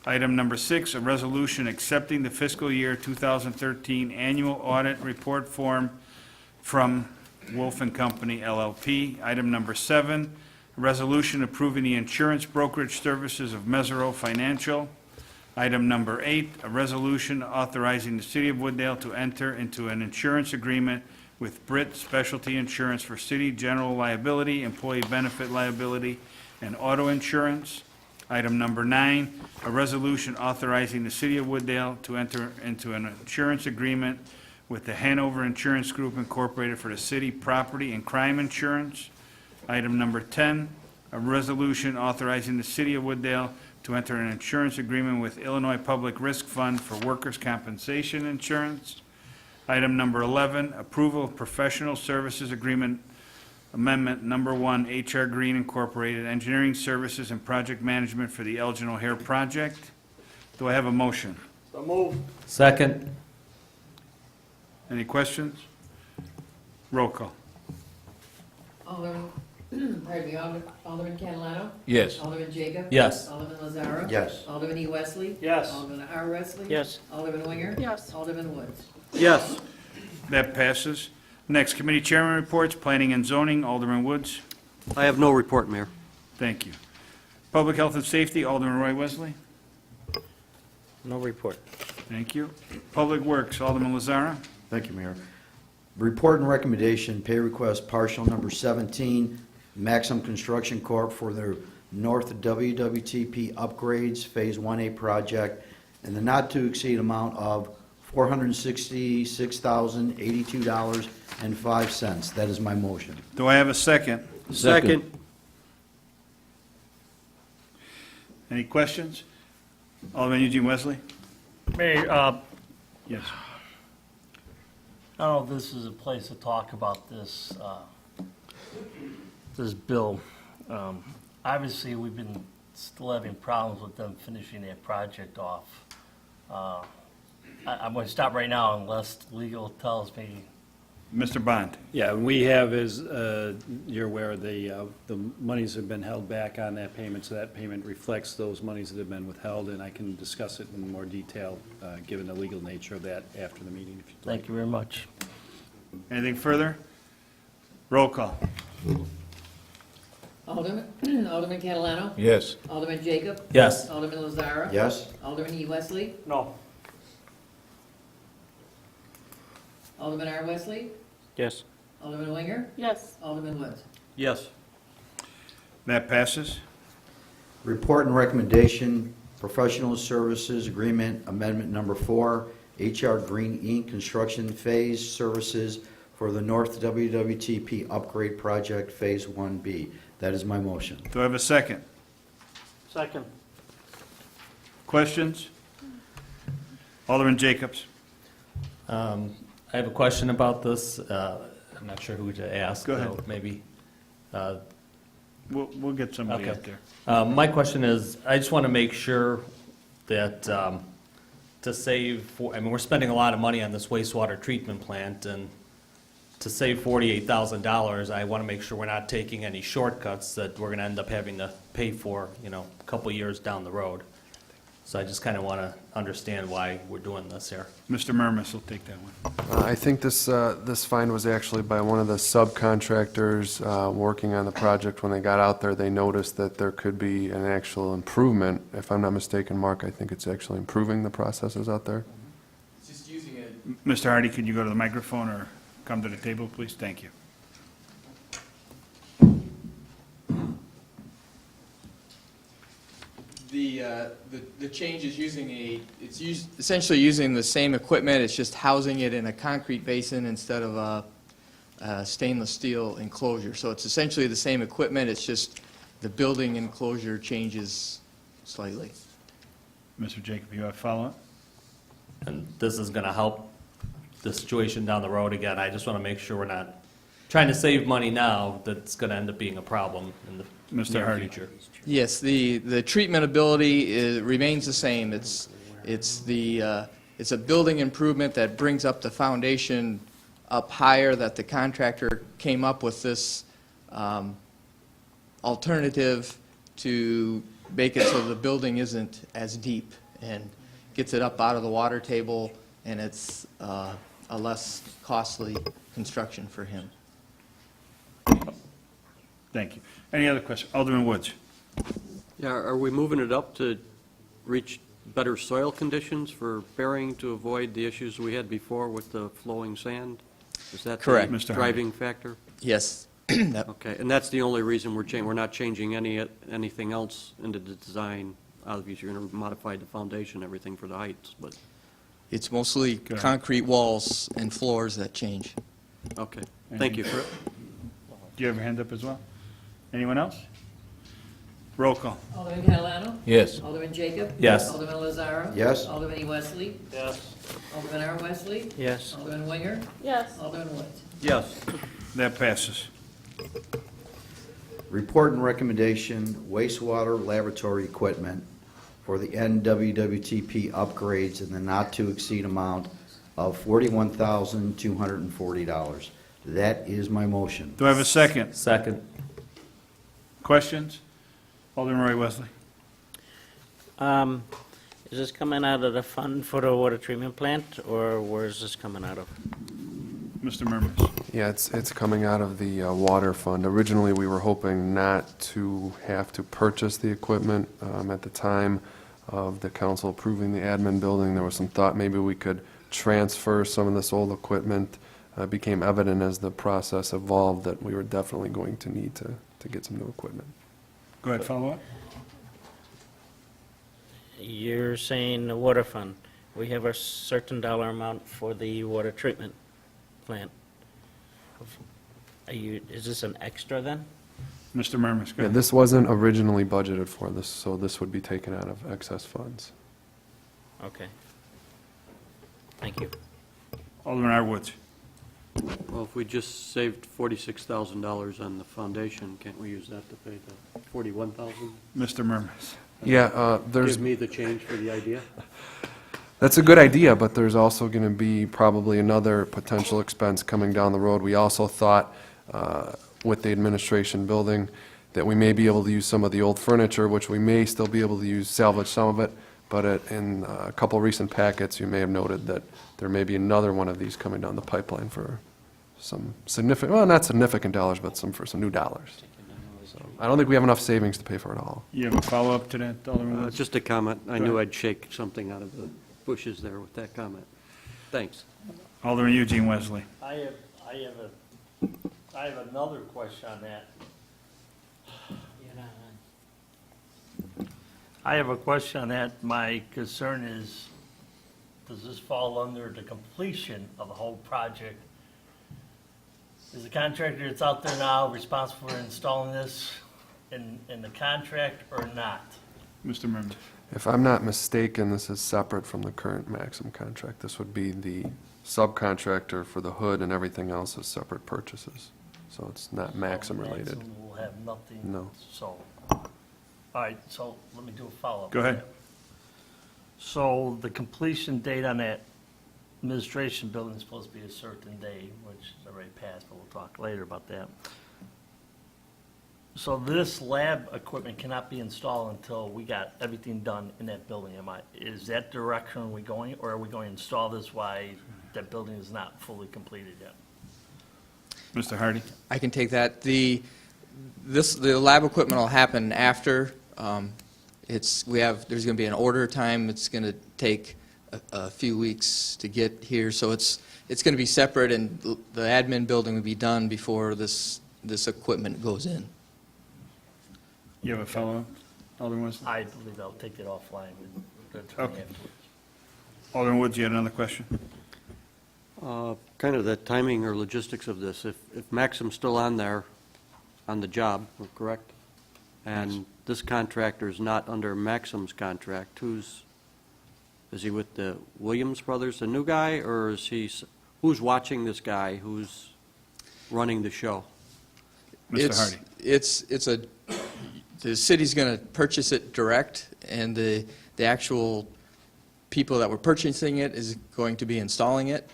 Item number 6, a resolution accepting the fiscal year 2013 annual audit report form from Wolf and Company LLP. Item number 7, a resolution approving the insurance brokerage services of Mesero Financial. Item number 8, a resolution authorizing the City of Wooddale to enter into an insurance agreement with Brit Specialty Insurance for city general liability, employee benefit liability, and auto insurance. Item number 9, a resolution authorizing the City of Wooddale to enter into an insurance agreement with the Hanover Insurance Group Incorporated for the city property and crime insurance. Item number 10, a resolution authorizing the City of Wooddale to enter an insurance agreement with Illinois Public Risk Fund for workers' compensation insurance. Item number 11, approval of professional services agreement amendment number 1, HR Green Incorporated, engineering services and project management for the Elgin O'Hare project. Do I have a motion? So move. Second. Any questions? Roll call. Alderman, pardon me, Alderman Catalano? Yes. Alderman Jacob? Yes. Alderman Lazara? Yes. Alderman E. Wesley? Yes. Alderman R. Wesley? Yes. Alderman Winger? Yes. Alderman Woods? Yes. That passes. Next, committee chairman reports, planning and zoning, Alderman Woods. I have no report, Mayor. Thank you. Public health and safety, Alderman Roy Wesley. No report. Thank you. Public works, Alderman Lazara. Thank you, Mayor. Report and recommendation, pay request partial number 17, Maximum Construction Corp. for their North WWTP upgrades, Phase 1A project, and the not-to-exceed amount of $466,082.05. That is my motion. Do I have a second? Second. Any questions? Alderman Eugene Wesley? Mayor, Yes. I don't know if this is a place to talk about this, this bill. Obviously, we've been still having problems with them finishing that project off. I'm going to stop right now unless legal tells me. Mr. Bond? Yeah, and we have, as you're aware, the monies have been held back on that payment, so that payment reflects those monies that have been withheld, and I can discuss it in more detail, given the legal nature of that after the meeting, if you'd like. Thank you very much. Anything further? Roll call. Alderman Catalano? Yes. Alderman Jacob? Yes. Alderman Lazara? Yes. Alderman E. Wesley? No. Alderman R. Wesley? Yes. Alderman Winger? Yes. Alderman Woods? Yes. That passes. Report and recommendation, professional services agreement amendment number 4, HR Green Inc. construction phase services for the North WWTP upgrade project Phase 1B. That is my motion. Do I have a second? Second. Questions? Alderman Jacobs? I have a question about this. I'm not sure who to ask. Go ahead. though, Maybe. We'll get somebody Okay. up there. My question is, I just want to make sure that to save, we're spending a lot of money on this wastewater treatment plant, and to save $48,000, I want to make sure we're not taking any shortcuts that we're going to end up having to pay for, a couple years down the road. So I just kind of want to understand why we're doing this here. Mr. Murmas will take that one. I think this find was actually by one of the subcontractors working on the project. When they got out there, they noticed that there could be an actual improvement. If I'm not mistaken, Mark, I think it's actually improving the processes out there. Just using it. Mr. Hardy, could you go to the microphone or come to the table, please? Thank you. The change is essentially using the same equipment, it's just housing it in a concrete basin instead of a stainless steel enclosure. So it's essentially the same equipment, it's just the building enclosure changes slightly. Mr. Jacob, you have a follow-up? And this is going to help the situation down the road again. I just want to make sure we're not trying to save money now that's going to end up being a problem in the Mr. near Hardy. future. Yes, the treatment ability remains the same. It's a building improvement that brings up the foundation up higher, that the contractor came up with this alternative to make it so the building isn't as deep and gets it up out of the water table, and it's a less costly construction for him. Thank you. Any other questions? Alderman Woods. Yeah, are we moving it up to reach better soil conditions for burying to avoid the issues we had before with the flowing sand? Is that Correct. the Mr. Hardy. driving factor? Yes. Okay, and that's the only reason we're not changing anything else into the design. Obviously, you're going to modify the foundation, everything for the heights, but, It's mostly Good. concrete walls and floors that change. okay. Thank you. Do you have your hand up as well? Anyone else? Roll call. Alderman Catalano? Yes. Alderman Jacob? Yes. Alderman Lazaro? Yes. Alderman E. Wesley? Yes. Alderman R. Wesley? Yes. Alderman Winger? Yes. Alderman Woods? Yes. That passes. Report and recommendation, wastewater laboratory equipment for the NWWTP upgrades in the not-to-exceed amount of $41,240. That is my motion. Do I have a second? Second. Questions? Alderman Roy Wesley. Is this coming out of the fund for the water treatment plant, or where is this coming out of? Mr. Murmas. Yeah, it's coming out of the water fund. Originally, we were hoping not to have to purchase the equipment. At the time of the council approving the admin building, there was some thought maybe we could transfer some of this old equipment. It became evident as the process evolved that we were definitely going to need to get some new equipment. Go ahead, follow up. You're saying the water fund, we have a certain dollar amount for the water treatment plant. Is this an extra then? Mr. Murmas, go Yeah, ahead. this wasn't originally budgeted for this, so this would be taken out of excess funds. Okay. Thank you. Alderman R. Woods. Well, if we just saved $46,000 on the foundation, can't we use that to pay the $41,000? Mr. Murmas. Yeah, there's... Give me the change for the idea? That's a good idea, but there's also going to be probably another potential expense coming down the road. We also thought, with the administration building, that we may be able to use some of the old furniture, which we may still be able to use, salvage some of it, but in a couple recent packets, you may have noted that there may be another one of these coming down the pipeline for some significant, well, not significant dollars, but for some new dollars. So I don't think we have enough savings to pay for it all. You have a follow-up to that, Alderman Woods? Just a comment. I Go knew ahead. I'd shake something out of the bushes there with that comment. Thanks. Alderman Eugene Wesley. I have another question on that. I have a question on that. My concern is, does this fall under the completion of the whole project? Is the contractor that's out there now responsible for installing this in the contract or not? Mr. Murmas. If I'm not mistaken, this is separate from the current Maxim contract. This would be the subcontractor for the hood, and everything else is separate purchases. So it's not Maxim related. Maxim will have nothing. No. So, all right, so let me do a follow-up. Go ahead. So the completion date on that administration building is supposed to be a certain day, which is already passed, but we'll talk later about that. So this lab equipment cannot be installed until we got everything done in that building, is that direction we going, or are we going to install this while that building is not fully completed yet? Mr. Hardy? I can take that. The lab equipment will happen after. There's going to be an order time. It's going to take a few weeks to get here, so it's going to be separate, and the admin building will be done before this equipment goes in. You have a follow-up, Alderman Wesley? I believe I'll take it offline with the attorney Okay. afterwards. Alderman Woods, you had another question? Kind of the timing or logistics of this. If Maxim's still on there, on the job, correct? And this contractor is not under Maxim's contract, is he with the Williams Brothers, the new guy, or who's watching this guy, who's running the show? Mr. Hardy? The city's going to purchase it direct, and the actual people that were purchasing it is going to be installing it,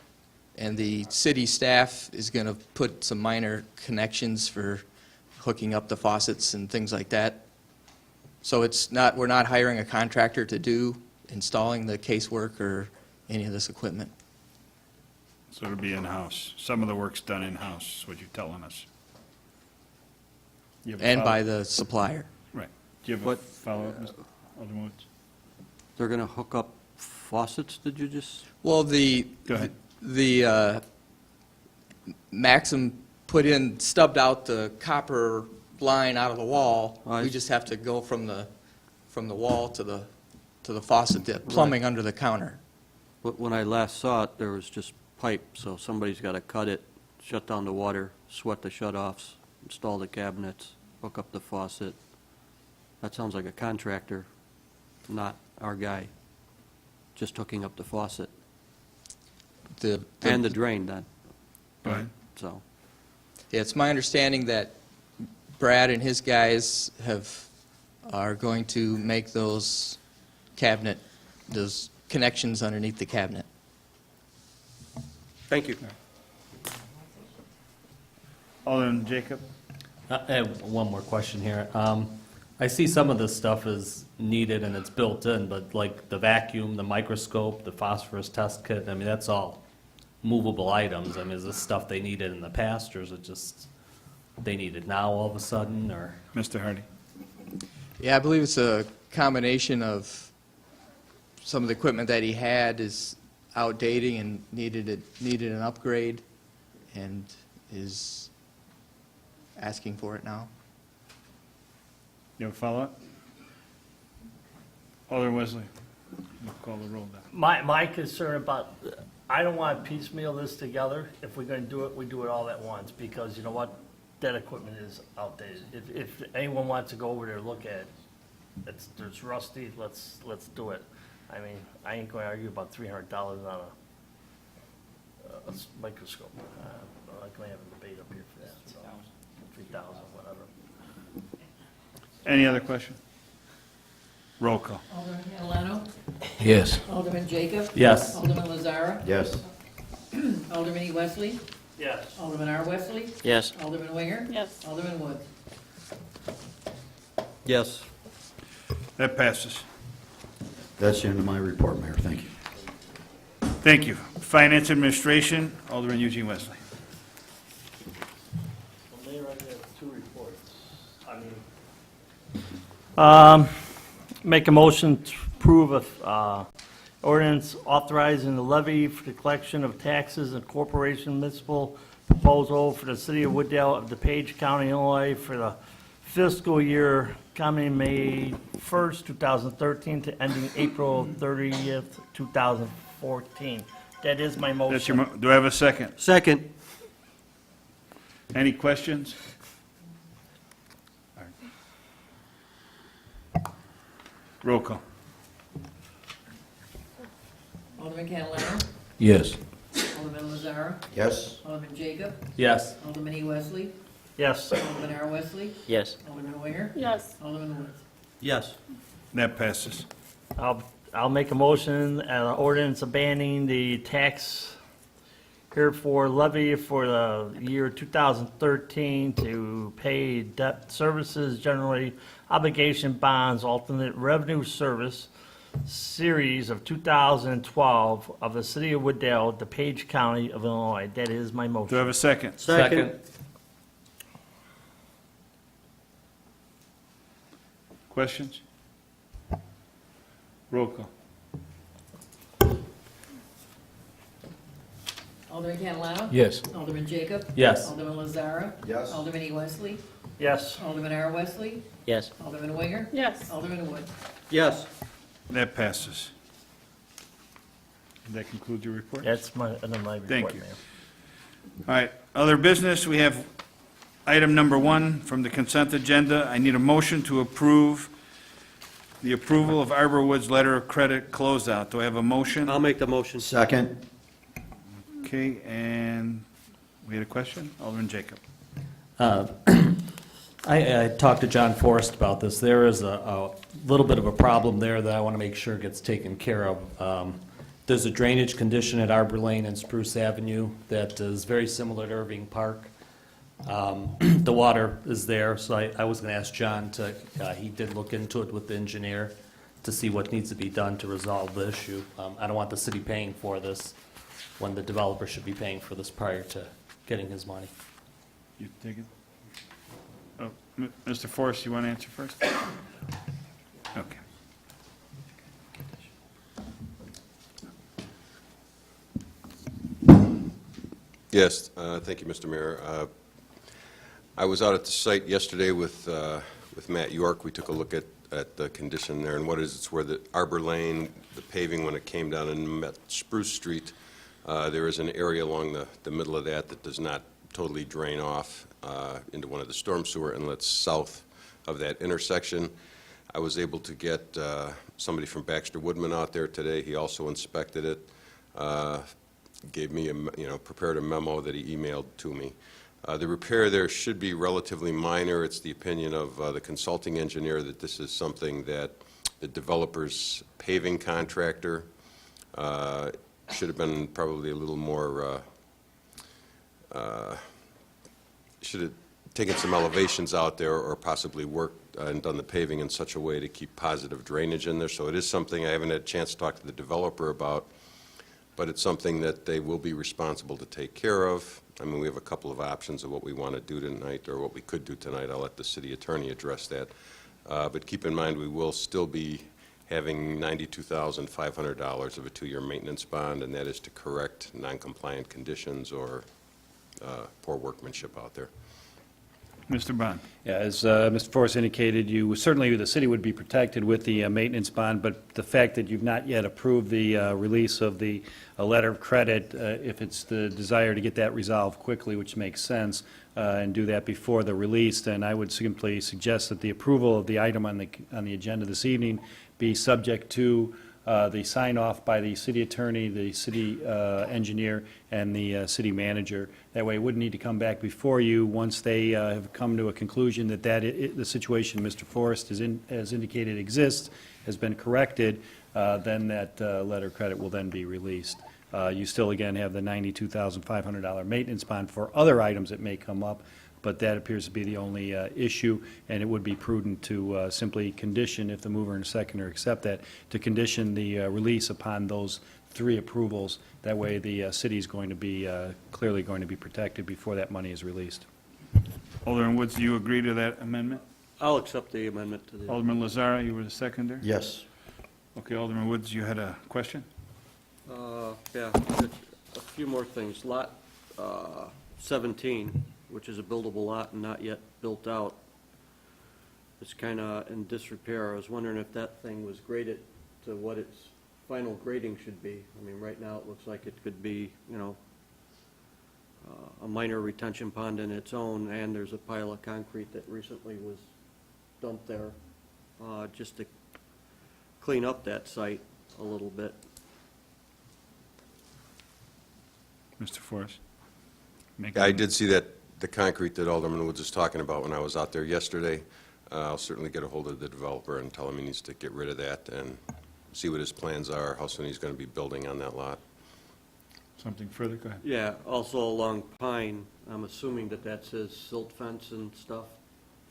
and the city staff is going to put some minor connections for hooking up the faucets and things like that. So we're not hiring a contractor to do installing the casework or any of this equipment. So it'll be in-house. Some of the work's done in-house, is what you're telling us. You have a And follow- by the supplier. Right. Do you have a follow-up, Mr. Alderman Woods? They're going to hook up faucets, did you just? Well, Go ahead. the Maxim stubbed out the copper line out of the wall. We just have to go from the wall to the faucet, the plumbing under the counter. When I last saw it, there was just pipe, so somebody's got to cut it, shut down the water, sweat the shut-offs, install the cabinets, hook up the faucet. That sounds like a contractor, not our guy, just hooking up the faucet. And the drain, then. Go ahead. So, Yeah, it's my understanding that Brad and his guys are going to make those connections underneath the cabinet. thank you. Alderman Jacob? I have one more question here. I see some of this stuff is needed and it's built in, but like the vacuum, the microscope, the phosphorus test kit, I mean, that's all movable items. I mean, is this stuff they needed in the past, or is it just they need it now all of a sudden, or? Mr. Hardy? Yeah, I believe it's a combination of some of the equipment that he had is outdated and needed an upgrade, and is asking for it now. You have a follow-up? Alderman Wesley? We'll call the roll down. My concern about, I don't want to piecemeal this together. If we're going to do it, we do it all at once, because you know what? That equipment is outdated. If anyone wants to go over there and look at it, it's rusty, let's do it. I mean, I ain't going to argue about $300 on a microscope. I'm not going to have a debate up here for that, so, 3,000, whatever. Any other question? Roll call. Alderman Catalano? Yes. Alderman Jacob? Yes. Alderman Lazara? Yes. Alderman E. Wesley? Yes. Alderman R. Wesley? Yes. Alderman Winger? Yes. Alderman Woods? Yes. That passes. That's the end of my report, Mayor. Thank you. Thank you. Finance Administration, Alderman Eugene Wesley. Well, Mayor, I have two reports. Make a motion to approve a ordinance authorizing the levy for the collection of taxes and corporation municipal proposal for the city of Wooddale of DePage County, Illinois for the fiscal year coming May 1st, 2013 to ending April 30th, 2014. That is my motion. That's your, do I have a second? Second. Any questions? Roll call. Alderman Catalano? Yes. Alderman Lazara? Yes? Alderman Jacob? Yes. Alderman E. Wesley? Yes. Alderman R. Wesley? Yes. Alderman Winger? Yes. Alderman Woods? Yes. That passes. I'll make a motion, an ordinance abandoning the tax Herefore levy for the year 2013 to pay debt services, generally obligation bonds, alternate revenue service series of 2012 of the city of Wooddale, DePage County of Illinois. That is my motion. Do I have a second? Second. Questions? Roll call. Alderman Catalano? Yes. Alderman Jacob? Yes. Alderman Lazara? Yes. Alderman E. Wesley? Yes. Alderman R. Wesley? Yes. Alderman Winger? Yes. Alderman Wood? Yes. That passes. That concludes your report? That's my report, Thank you. Mayor. All right, other business, we have item number 1 from the consent agenda. I need a motion to approve the approval of Arborwood's letter of credit closeout. Do I have a motion? I'll make the motion. Second. Okay, and we had a question? Alderman Jacob. I talked to John Forrest about this. There is a little bit of a problem there that I want to make sure gets taken care of. There's a drainage condition at Arbor Lane and Spruce Avenue that is very similar to Irving Park. The water is there, so I was going to ask John to, he did look into it with the engineer to see what needs to be done to resolve the issue. I don't want the city paying for this when the developer should be paying for this prior to getting his money. You take it? Oh, Mr. Forrest, you want to answer first? Okay. Yes, thank you, Mr. Mayor. I was out at the site yesterday with Matt York. We took a look at the condition there, and what is, it's where the Arbor Lane, the paving, when it came down and met Spruce Street, there is an area along the middle of that does not totally drain off into one of the storm sewer inlets south of that intersection. I was able to get somebody from Baxter Woodman out there today. He also inspected it. Gave me prepared a memo that he emailed to me. The repair there should be relatively minor. It's the opinion of the consulting engineer that this is something that the developer's paving contractor should have been probably a little more, should have taken some elevations out there or possibly worked and done the paving in such a way to keep positive drainage in there. So it is something I haven't had a chance to talk to the developer about, but it's something that they will be responsible to take care of. I mean, we have a couple of options of what we want to do tonight or what we could do tonight. I'll let the city attorney address that. But keep in mind, we will still be having $92,500 of a 2-year maintenance bond, and that is to correct non-compliant conditions or poor workmanship out there. Mr. Bond. Yeah, as Mr. Forrest indicated, certainly the city would be protected with the maintenance bond, but the fact that you've not yet approved the release of the letter of credit, if it's the desire to get that resolved quickly, which makes sense, and do that before the release, then I would simply suggest that the approval of the item on the agenda this evening be subject to the sign-off by the city attorney, the city engineer, and the city manager. That way, it wouldn't need to come back before you once they have come to a conclusion that the situation Mr. Forrest has indicated exists, has been corrected, then that letter of credit will then be released. You still, again, have the $92,500 maintenance bond for other items that may come up, but that appears to be the only issue, and it would be prudent to simply condition, if the mover and seconder accept that, to condition the release upon those 3 approvals. That way, the city is going to be clearly going to be protected before that money is released. Alderman Woods, do you agree to that amendment? I'll accept the amendment to the... Alderman Lazara, you were the seconder? Yes. Okay, Alderman Woods, you had a question? Yeah, a few more things. Lot 17, which is a buildable lot and not yet built out, is kind of in disrepair. I was wondering if that thing was graded to what its final grading should be. I mean, right now it looks like it could be, a minor retention pond in its own, and there's a pile of concrete that recently was dumped there just to clean up that site a little bit. Mr. Forrest? I did see that, the concrete that Alderman Woods was talking about when I was out there yesterday. I'll certainly get a hold of the developer and tell him he needs to get rid of that and see what his plans are, how soon he's going to be building on that lot. Something further? Go ahead. Yeah, also along Pine, I'm assuming that that's his silt fence and stuff.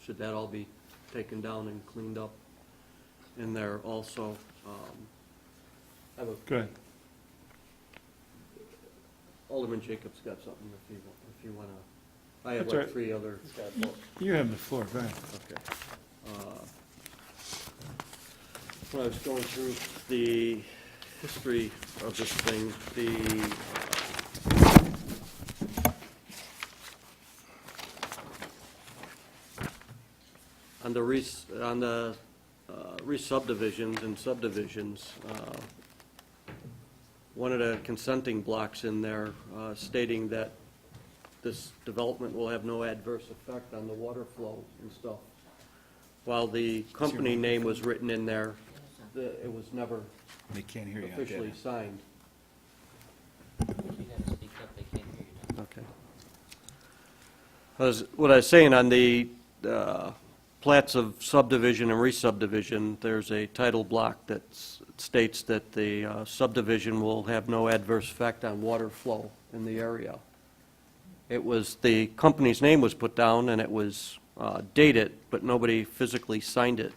Should that all be taken down and cleaned up in there also? I have a- Go ahead. Alderman Jacobs got something if you want to, I have That's like right. 3 other. You have the floor, go ahead. Okay. When I was going through the history of this thing, on the re-subdivisions and subdivisions, one of the consenting blocks in there stating that this development will have no adverse effect on the water flow and stuff. While the company name was written in there, it was never They can't hear you. officially signed. Okay. What I was saying on the plats of subdivision and re-subdivision, there's a title block that states that the subdivision will have no adverse effect on water flow in the area. It was, the company's name was put down and it was dated, but nobody physically signed it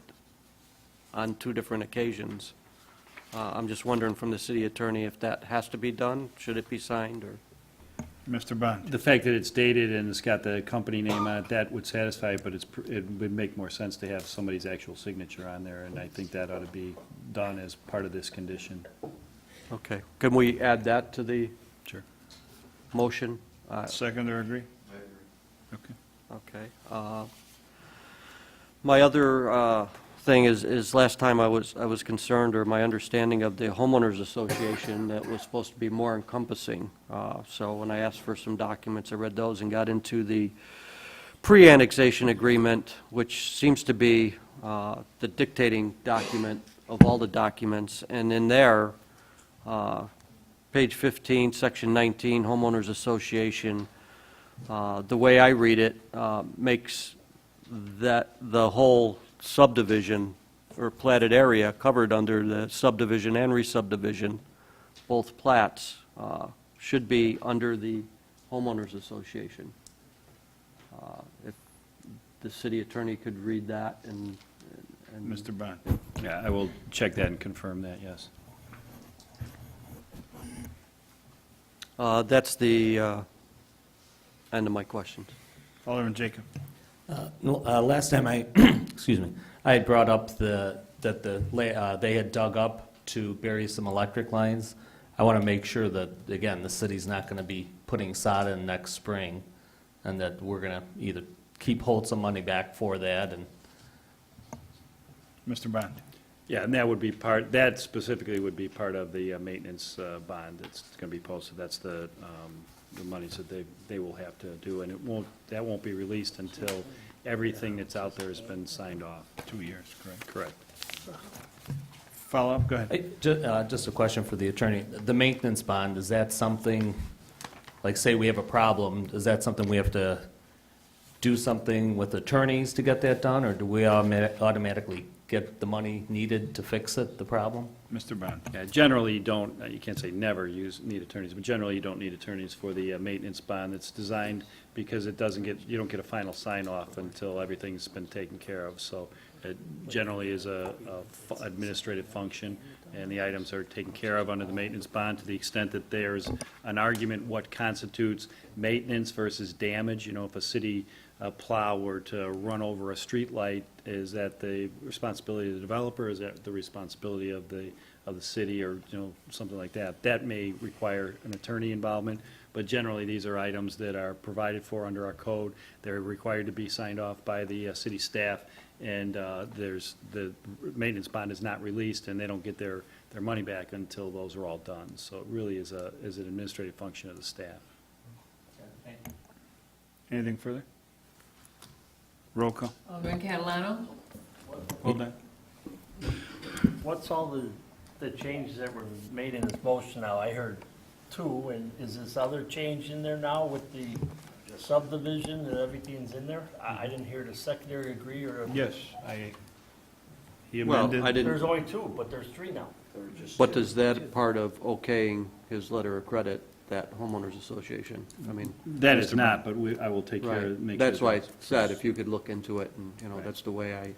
on 2 different occasions. I'm just wondering from the city attorney if that has to be done, should it be signed, or? Mr. Bond? The fact that it's dated and it's got the company name on it, that would satisfy, but it would make more sense to have somebody's actual signature on there, and I think that ought to be done as part of this condition. Okay, can we add that to the Sure. motion? Second or agree? I agree. Okay. My other thing is last time I was concerned, or my understanding of the homeowners association, that was supposed to be more encompassing. So when I asked for some documents, I read those and got into the pre-annexation agreement, which seems to be the dictating document of all the documents. And in there, page 15, section 19, homeowners association, the way I read it, makes that the whole subdivision or platted area covered under the subdivision and re-subdivision, both plats, should be under the homeowners association. If the city attorney could read that and Mr. Bond? Yeah, I will check that and confirm that, yes. That's the end of my questions. Alderman Jacob? Last time excuse me, I had brought up that they had dug up to bury some electric lines. I want to make sure that, again, the city's not going to be putting sod in next spring, and that we're going to either hold some money back for that, and Mr. Bond? Yeah, and that specifically would be part of the maintenance bond that's going to be posted. That's the monies that they will have to do, and that won't be released until everything that's out there has been signed off. 2 years, correct? Correct. Follow-up, go ahead. Hey, just a question for the attorney. The maintenance bond, is that something, like, say we have a problem, is that something we have to do something with attorneys to get that done, or do we automatically get the money needed to fix it, the problem? Mr. Bond? Yeah, generally, you can't say never need attorneys, but generally, you don't need attorneys for the maintenance bond. It's designed because you don't get a final sign-off until everything's been taken care of. So it generally is a administrative function, and the items are taken care of under the maintenance bond to the extent that there's an argument what constitutes maintenance versus damage. You know, if a city plow were to run over a street light, is that the responsibility of the developer? Is that the responsibility of the city, or, you know, something like that? That may require an attorney involvement, but generally, these are items that are provided for under our code. They're required to be signed off by the city staff, and the maintenance bond is not released, and they don't get their money back until those are all done. So it really is an administrative function of the staff. Anything further? Roll call. Alderman Catalano? Hold on. What's all the changes that were made in this motion now? I heard 2, and is this other change in there now with the subdivision and everything's in there? I didn't hear the secondary agree or. Yes, he Well, amended. I didn't. There's only 2, but there's 3 now. But is that part of okaying his letter of credit that homeowners association. I mean. That is Mr. not, but I will take care Right. of, make sure. That's why I said if you could look into it, and, you know, that's the way I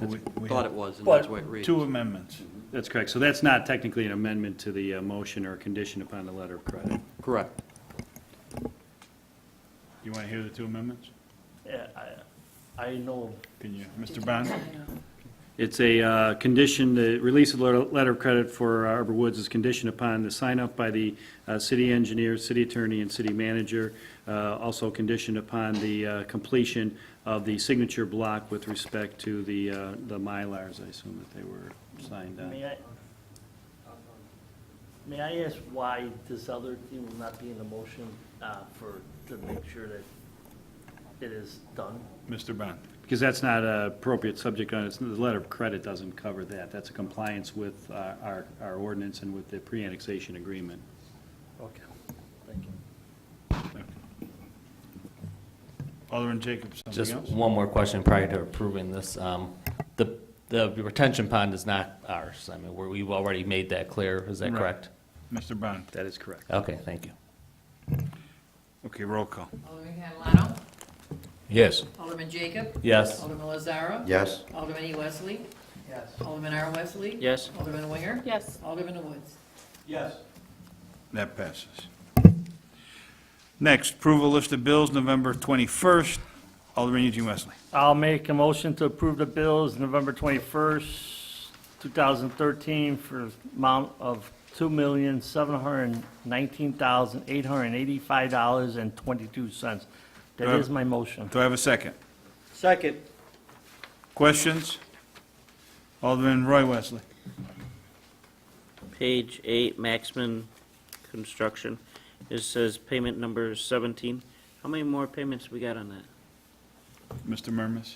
We thought had it was, and that's the way it reads. two amendments. That's correct. So that's not technically an amendment to the motion or a condition upon the letter of credit. Correct. You want to hear the two amendments? Yeah, I know. Can you, Mr. Bond? It's a condition, the release of letter of credit for Arbor Woods is conditioned upon the sign-up by the city engineer, city attorney, and city manager. Also conditioned upon the completion of the signature block with respect to the Mylars, I assume that they were signed on. May I ask why this other thing will not be in the motion to make sure that it is done? Mr. Bond? Because that's not an appropriate subject on it. The letter of credit doesn't cover that. That's a compliance with our ordinance and with the pre-annexation agreement. Okay, thank you. Alderman Jacobs, something Just else? one more question prior to approving this. The retention pond is not ours. I mean, we've already made that clear. Is that Right. correct? Mr. Bond? That is correct. Okay, thank you. Okay, roll call. Alderman Catalano. Yes. Alderman Jacob. Yes. Alderman Lazara. Yes. Alderman E. Wesley. Yes. Alderman R. Wesley. Yes. Alderman Winger. Yes. Alderman Woods. Yes. That passes. Next, approval list of bills, November 21st. Alderman Eugene Wesley. I'll make a motion to approve the bills November 21st, 2013 for amount of $2,719,885.22. That is my motion. Do I have a second? Second. Questions? Alderman Roy Wesley. Page 8, Maxman Construction. It says payment number 17. How many more payments we got on that? Mr. Murmas.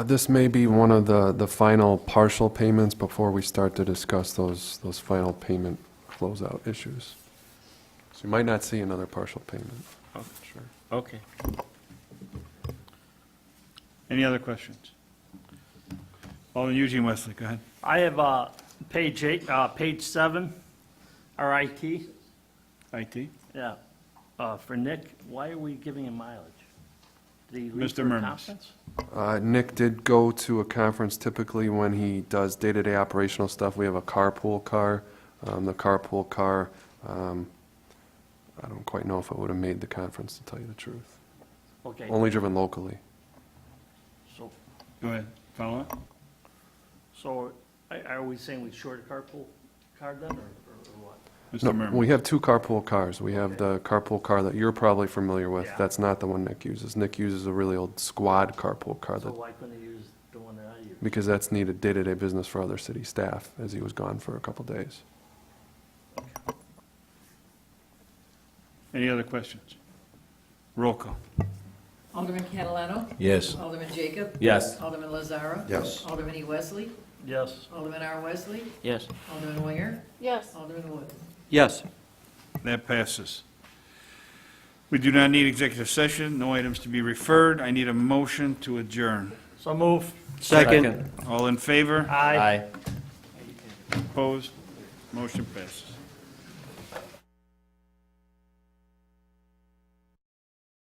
This may be one of the final partial payments before we start to discuss those final payment closeout issues. So you might not see another partial payment. Oh, Sure. okay. Any other questions? Alderman Eugene Wesley, go ahead. I have page 8, page 7, RIT. IT? Yeah. For Nick, why are we giving him mileage? Did he leave Mr. for a Murmas. conference? Nick did go to a conference. Typically, when he does day-to-day operational stuff, we have a carpool car. The carpool car, I don't quite know if it would have made the conference, to tell you the truth. Okay. Only driven locally. So, Go ahead. Follow up? so are we saying we short a carpool car then, or what? Mr. No, Murmas. we have two carpool cars. We have the carpool car that you're probably familiar with. Yeah. That's not the one Nick uses. Nick uses a really old squad carpool car So that, why couldn't he use the one that I use? because that's needed day-to-day business for other city staff, as he was gone for a couple days. Any other questions? Roll call. Alderman Catalano. Yes. Alderman Jacob. Yes. Alderman Lazara. Yes. Alderman E. Wesley. Yes. Alderman R. Wesley. Yes. Alderman Winger. Yes. Alderman Woods. Yes. That passes. We do not need executive session, no items to be referred. I need a motion to adjourn. So move. Second. All in favor? Aye. Opposed? Motion passes.